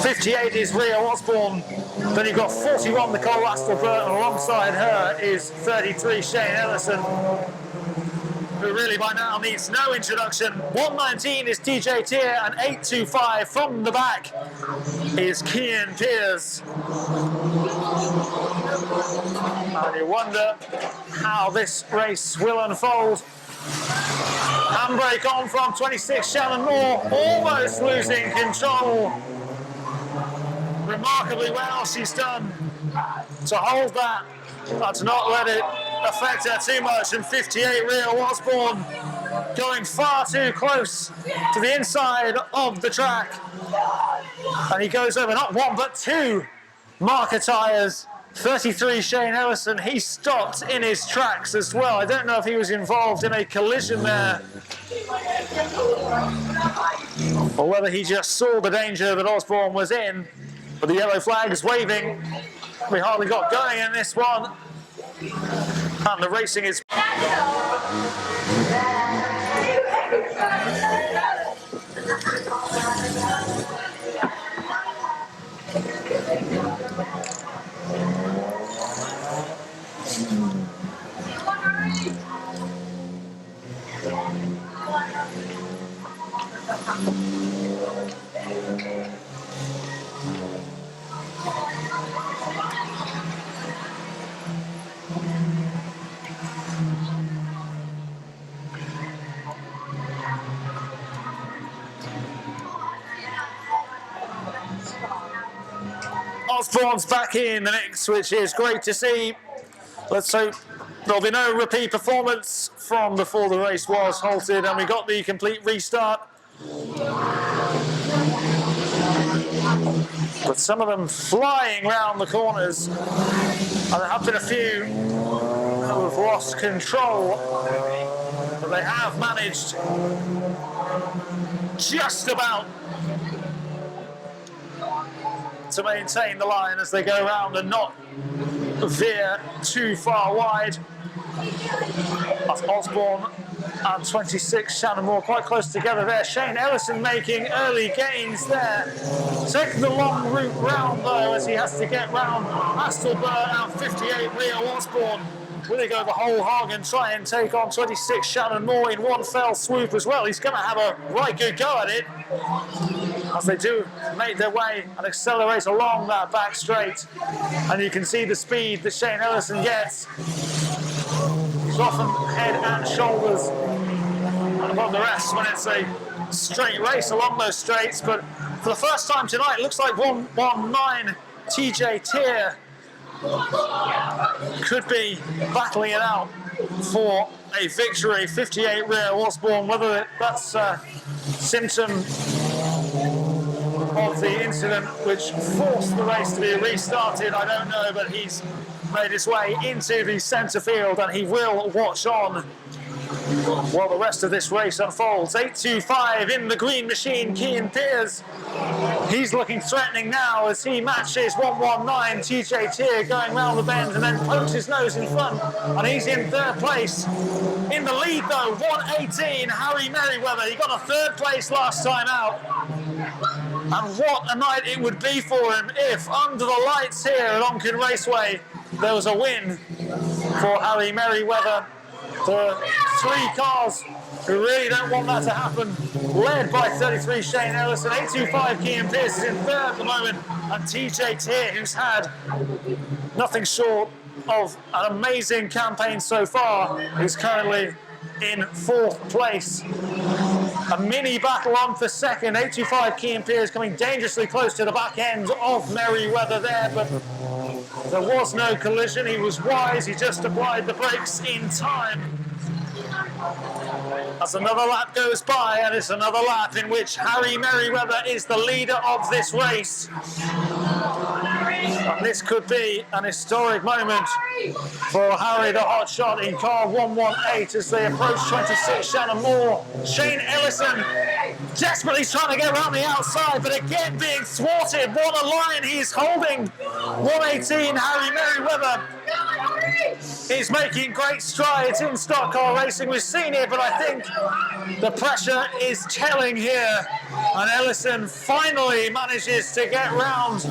58 is Ria Osborne, then you've got 41 Nicole Astelbert, and alongside her is 33 Shane Ellison, who really by now needs no introduction. 119 is TJ Tier, and 825 from the back is Cian Pearce. And you wonder how this race will unfold. Handbrake on from 26 Shannon Moore, almost losing control. Remarkably well she's done to hold that, but to not let it affect her too much. And 58 Ria Osborne going far too close to the inside of the track. And he goes over not 1 but 2 marker tyres. 33 Shane Ellison, he stopped in his tracks as well. I don't know if he was involved in a collision there, or whether he just saw the danger that Osborne was in. But the yellow flag is waving. We hardly got going in this one. And the racing is... Osborne's back in the mix, which is great to see. Let's hope there'll be no repeat performance from before the race was halted and we got the complete restart. But some of them flying round the corners, and there have been a few who have lost control, but they have managed just about to maintain the line as they go around and not veer too far wide. That's Osborne and 26 Shannon Moore quite close together there. Shane Ellison making early gains there. Taking the long route round though, as he has to get round Astelbert and 58 Ria Osborne. Will he go the whole hog and try and take on 26 Shannon Moore in one fell swoop as well? He's going to have a right good go at it as they do make their way and accelerate along that back straight. And you can see the speed that Shane Ellison gets. He's often head and shoulders above the rest when it's a straight race along those straights. But for the first time tonight, it looks like 119 TJ Tier could be battling it out for a victory. 58 Ria Osborne, whether that's a symptom of the incident which forced the race to be restarted, I don't know, but he's made his way into the centre field and he will watch on while the rest of this race unfolds. 8.25 in the green machine, Kean Pearce. He's looking threatening now as he matches 1.19. TJ Tier going round the bend and then pokes his nose in front, and he's in third place. In the lead though, 1.18, Harry Merriweather. He got a third place last time out. And what a night it would be for him if, under the lights here at Onchan Raceway, there was a win for Harry Merriweather. The three cars who really don't want that to happen, led by 33 Shane Ellison. 8.25 Kean Pearce is in third at the moment, and TJ Tier, who's had nothing short of an amazing campaign so far, is currently in fourth place. A mini battle on for second. 8.25 Kean Pearce coming dangerously close to the back end of Merriweather there, but there was no collision. He was wise, he just applied the brakes in time. As another lap goes by, and it's another lap in which Harry Merriweather is the leader of this race. And this could be an historic moment for Harry the Hot Shot in car 118 as they approach 26. Shannon Moore, Shane Ellison desperately trying to get around the outside, but again being thwarted. What a line he's holding. 118 Harry Merriweather is making great strides in stock car racing. We've seen it, but I think the pressure is telling here. And Ellison finally manages to get round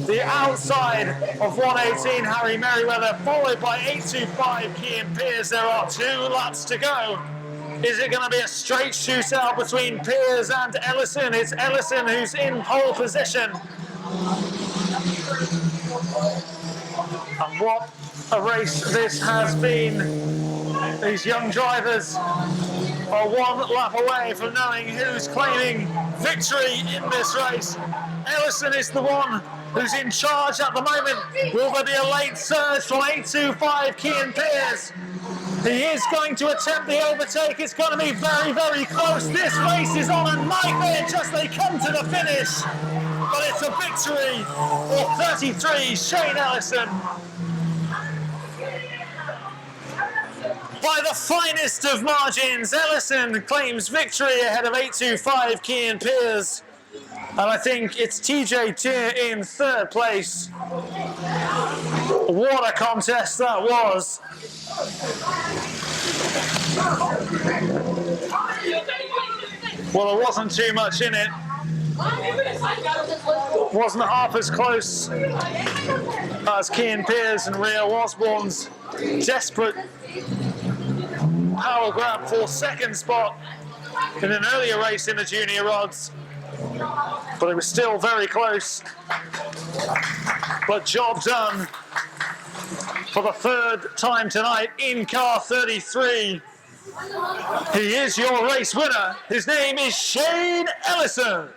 the outside of 118 Harry Merriweather, followed by 8.25 Kean Pearce. There are 2 laps to go. Is it going to be a straight shootout between Pearce and Ellison? It's Ellison who's in pole position. And what a race this has been. These young drivers are 1 lap away from knowing who's claiming victory in this race. Ellison is the one who's in charge at the moment. Will there be a late surge from 8.25 Kean Pearce? He is going to attempt the overtake. It's going to be very, very close. This race is on a nightmare just they come to the finish. But it's a victory for 33 Shane Ellison. By the finest of margins, Ellison claims victory ahead of 8.25 Kean Pearce. And I think it's TJ Tier in third place. What a contest that was. Well, there wasn't too much in it. Wasn't half as close as Kean Pearce and Rio Osborne's desperate power grab for second spot in an earlier race in the junior rods. But it was still very close. But job done for the third time tonight in car 33. He is your race winner. His name is Shane Ellison.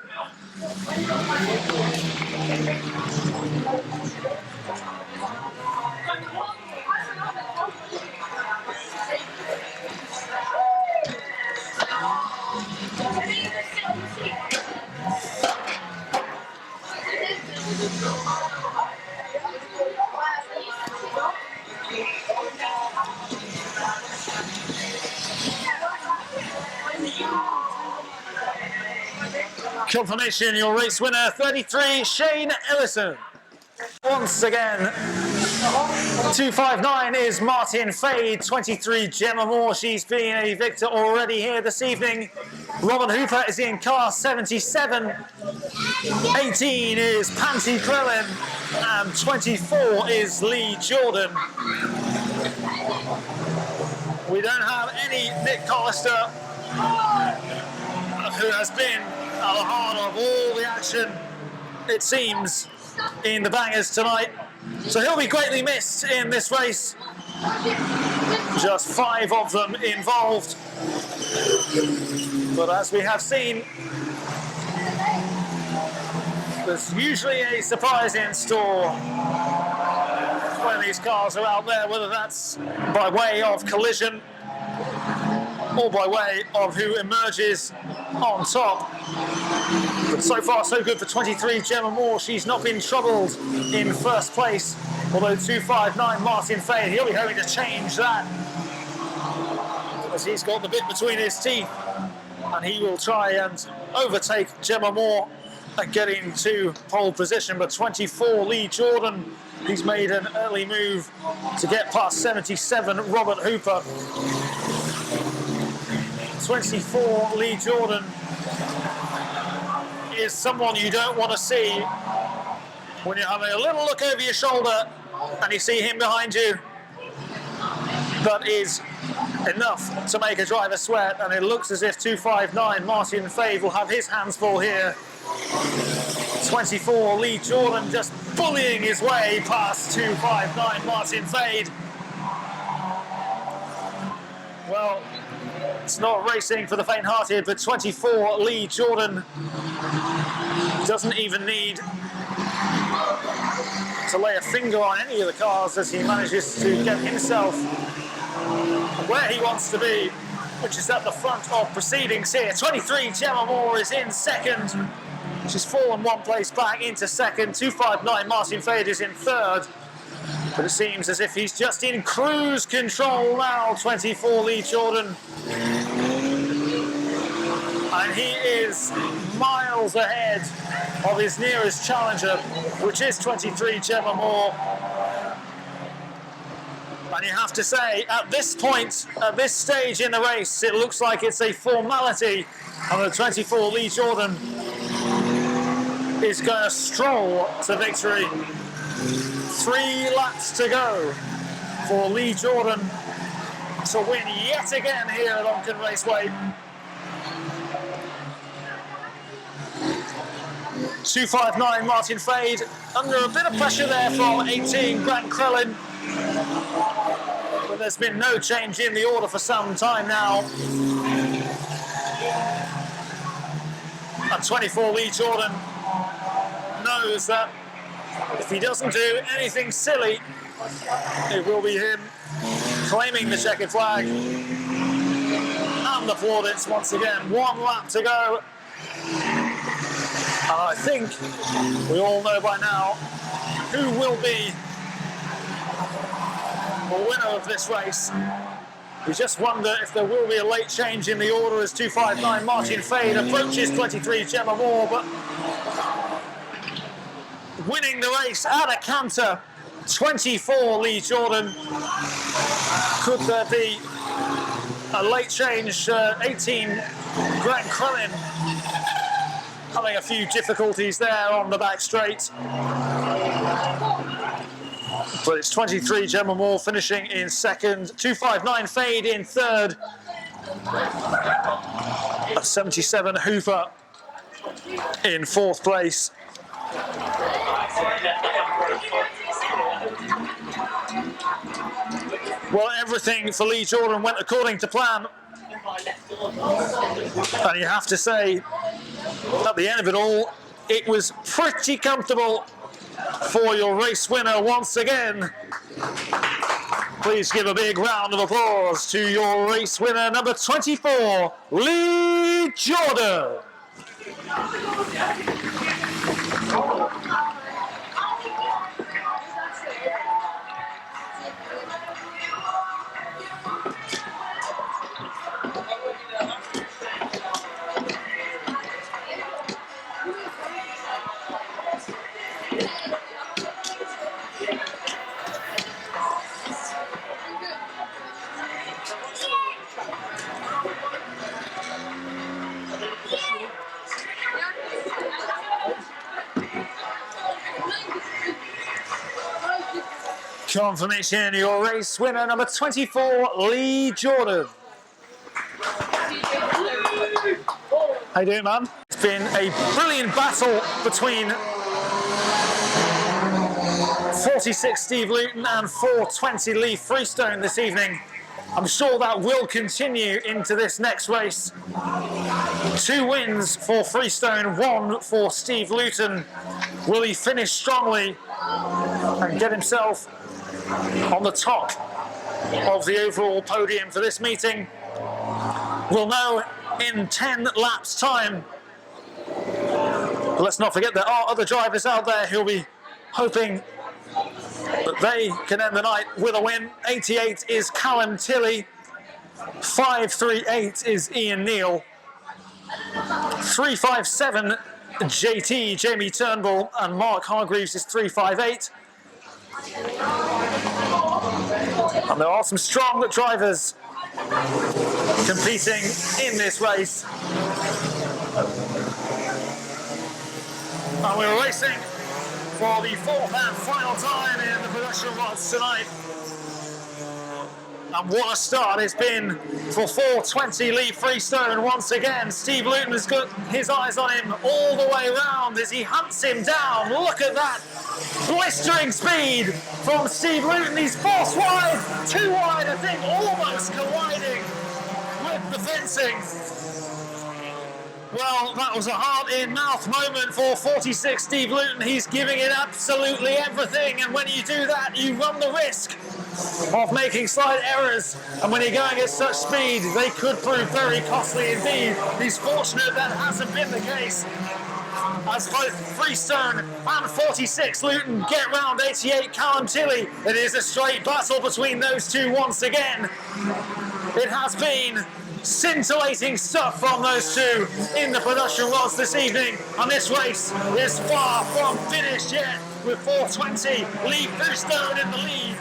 Confirmation, your race winner, 33, Shane Ellison. Once again, 259 is Martin Fade, 23, Gemma Moore. She's been a victor already here this evening. Robin Hooper is in car 77. 18 is Pansy Crellin, and 24 is Lee Jordan. We don't have any Nick Collister, who has been at the heart of all the action, it seems, in the bangers tonight. So he'll be greatly missed in this race. Just 5 of them involved. But as we have seen, there's usually a surprise in store when these cars are out there, whether that's by way of collision or by way of who emerges on top. But so far so good for 23 Gemma Moore. She's not been troubled in first place, although 259 Martin Fade, he'll be hoping to change that. as he's got the bit between his teeth, and he will try and overtake Gemma Moore and get into pole position. But 24 Lee Jordan, he's made an early move to get past 77 Robert Hooper. 24 Lee Jordan is someone you don't want to see when you're having a little look over your shoulder and you see him behind you. That is enough to make a driver sweat, and it looks as if 259 Martin Fade will have his hands full here. 24 Lee Jordan just bullying his way past 259 Martin Fade. Well, it's not racing for the faint-hearted, but 24 Lee Jordan doesn't even need to lay a finger on any of the cars as he manages to get himself where he wants to be, which is at the front of proceedings here. 23 Gemma Moore is in second. She's fallen one place back into second. 259 Martin Fade is in third. But it seems as if he's just in cruise control now, 24 Lee Jordan. And he is miles ahead of his nearest challenger, which is 23 Gemma Moore. And you have to say, at this point, at this stage in the race, it looks like it's a formality, and the 24 Lee Jordan is going to stroll to victory. 3 laps to go for Lee Jordan to win yet again here at Onchan Raceway. 259 Martin Fade under a bit of pressure there from 18 Grant Crellin. But there's been no change in the order for some time now. And 24 Lee Jordan knows that if he doesn't do anything silly, it will be him claiming the checkered flag. And the plaudits once again. 1 lap to go. And I think we all know by now who will be the winner of this race. We just wonder if there will be a late change in the order as 259 Martin Fade approaches 23 Gemma Moore, but winning the race at a canter, 24 Lee Jordan. Could there be a late change? 18 Grant Crellin having a few difficulties there on the back straight. But it's 23 Gemma Moore finishing in second, 259 Fade in third, 77 Hooper in fourth place. Well, everything for Lee Jordan went according to plan. And you have to say, at the end of it all, it was pretty comfortable for your race winner once again. Please give a big round of applause to your race winner, number 24, Lee Jordan. Confirmation, your race winner, number 24, Lee Jordan. How you doing, man? It's been a brilliant battle between 46 Steve Luton and 420 Lee Freestone this evening. I'm sure that will continue into this next race. 2 wins for Freestone, 1 for Steve Luton. Will he finish strongly and get himself on the top of the overall podium for this meeting? We'll know in 10 laps time. But let's not forget there are other drivers out there who'll be hoping that they can end the night with a win. 88 is Callum Tilley. 538 is Ian Neal. 357 JT, Jamie Turnbull, and Mark Hargreaves is 358. And there are some strong drivers competing in this race. And we're racing for the fourth and final time in the production rods tonight. And what a start it's been for 420 Lee Freestone once again. Steve Luton has got his eyes on him all the way around as he hunts him down. Look at that blistering speed from Steve Luton. He's forced wide, too wide, I think, almost colliding with the fencing. Well, that was a heart-in-mouth moment for 46 Steve Luton. He's giving it absolutely everything, and when you do that, you run the risk of making slight errors, and when you're going at such speed, they could prove very costly indeed. He's fortunate that hasn't been the case, as both Freestone and 46 Luton get round 88 Callum Tilley. It is a straight battle between those two once again. It has been scintillating stuff from those two in the production rods this evening, and this race is far from finished yet, with 420 Lee Freestone in the lead.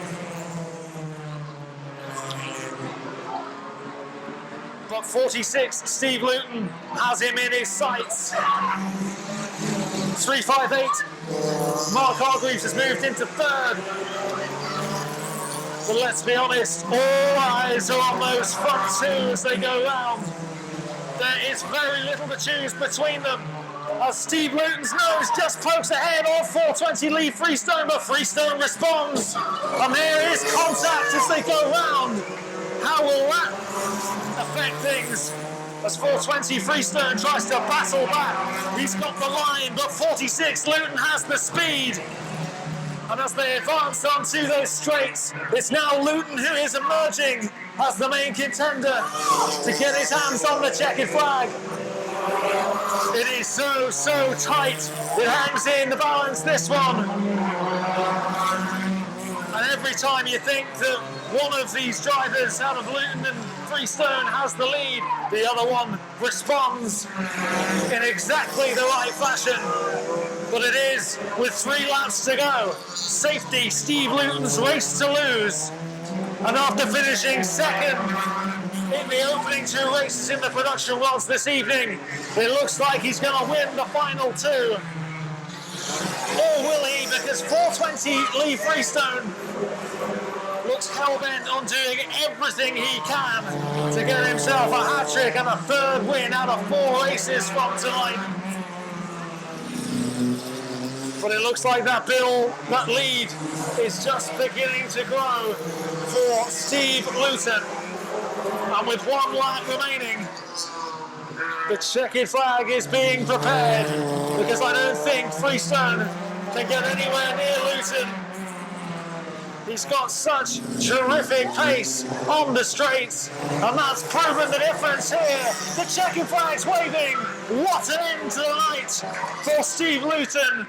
But 46 Steve Luton has him in his sights. 358 Mark Hargreaves has moved into third. But let's be honest, all eyes are on those front two as they go round. There is very little to choose between them, as Steve Luton's nose just pokes ahead of 420 Lee Freestone, but Freestone responds. And there is contact as they go round. How will that affect things? As 420 Freestone tries to battle back. He's got the line, but 46 Luton has the speed. And as they advance onto those straights, it's now Luton who is emerging as the main contender to get his hands on the checkered flag. It is so tight. It hangs in the balance, this one. And every time you think that one of these drivers out of Luton and Freestone has the lead, the other one responds in exactly the right fashion. But it is, with 3 laps to go, safety Steve Luton's race to lose. And after finishing second in the opening 2 races in the production rods this evening, it looks like he's going to win the final 2. Or will he? Because 420 Lee Freestone looks hell-bent on doing everything he can to get himself a hat-trick and a 3rd win out of 4 races from tonight. But it looks like that lead is just beginning to grow for Steve Luton. And with 1 lap remaining, the checkered flag is being prepared, because I don't think Freestone can get anywhere near Luton. He's got such terrific pace on the straights, and that's proven the difference here. The checkered flag's waving. What an end to the night for Steve Luton.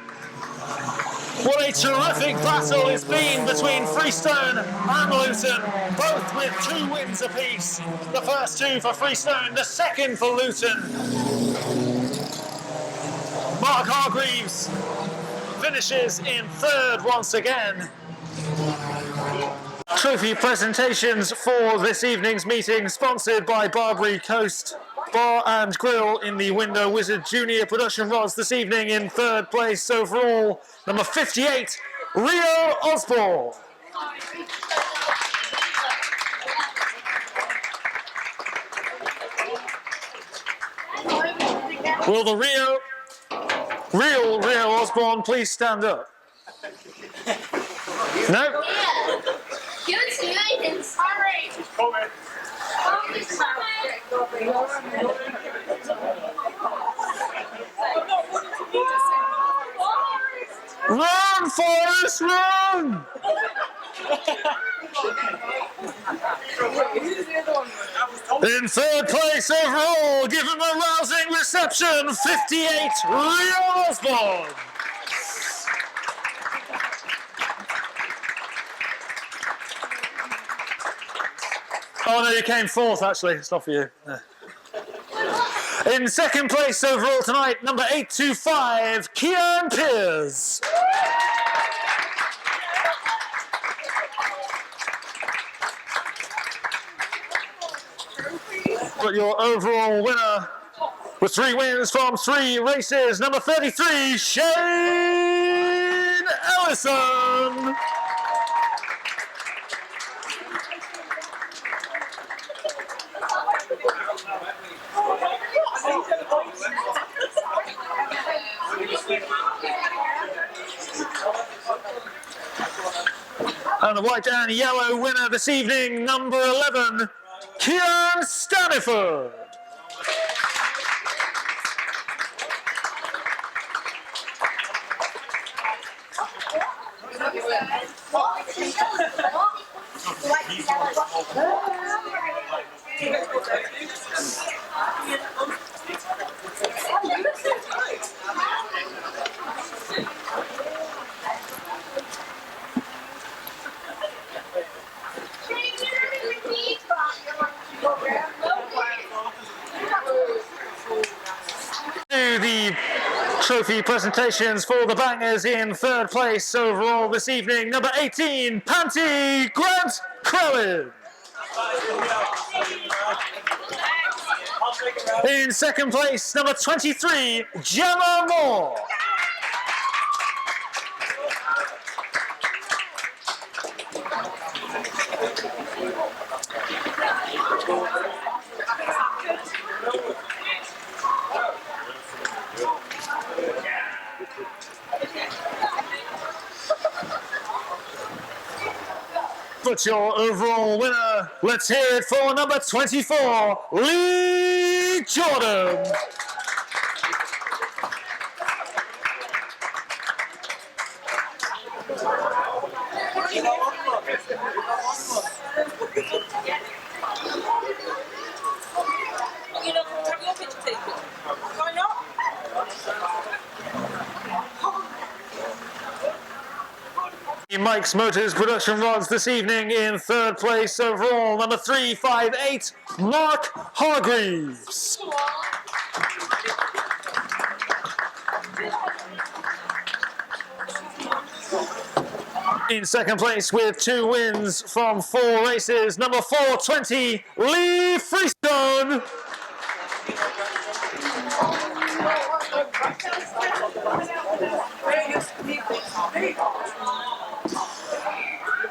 What a terrific battle it's been between Freestone and Luton, both with 2 wins apiece. The first 2 for Freestone, the second for Luton. Mark Hargreaves finishes in 3rd once again. Trophy presentations for this evening's meeting sponsored by Barbary Coast Bar and Grill in the Window Wizard Junior Production Rods this evening. In 3rd place overall, number 58, Rio Osborne. Will the real Rio Osborne please stand up? No? Yeah. Give it to me, Aiden. All right. Run, Forrest, run! In 3rd place overall, give him a rousing reception, 58, Rio Osborne. Oh no, you came fourth actually. It's not for you. Yeah. In second place overall tonight, number 825, Kian Piers. But your overall winner with 3 wins from 3 races, number 33, Shane Ellison. And the white and yellow winner this evening, number 11, Kian Staniford. The trophy presentations for the bangers in third place overall this evening, number 18, Panty Grant Crowley. In second place, number 23, Gemma Moore. But your overall winner, let's hear it for number 24, Lee Jordan. Mike's Motors Production Rods this evening in third place overall, number 358, Mark Hargreaves. In second place with 2 wins from 4 races, number 420, Lee Freestone.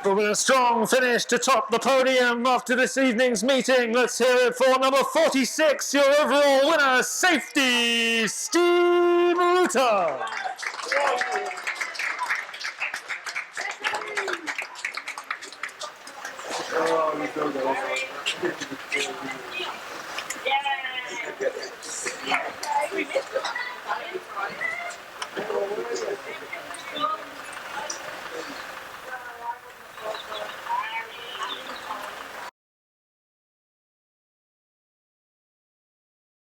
But with a strong finish to top the podium after this evening's meeting, let's hear it for number 46, your overall winner, Safety, Steve Ruta.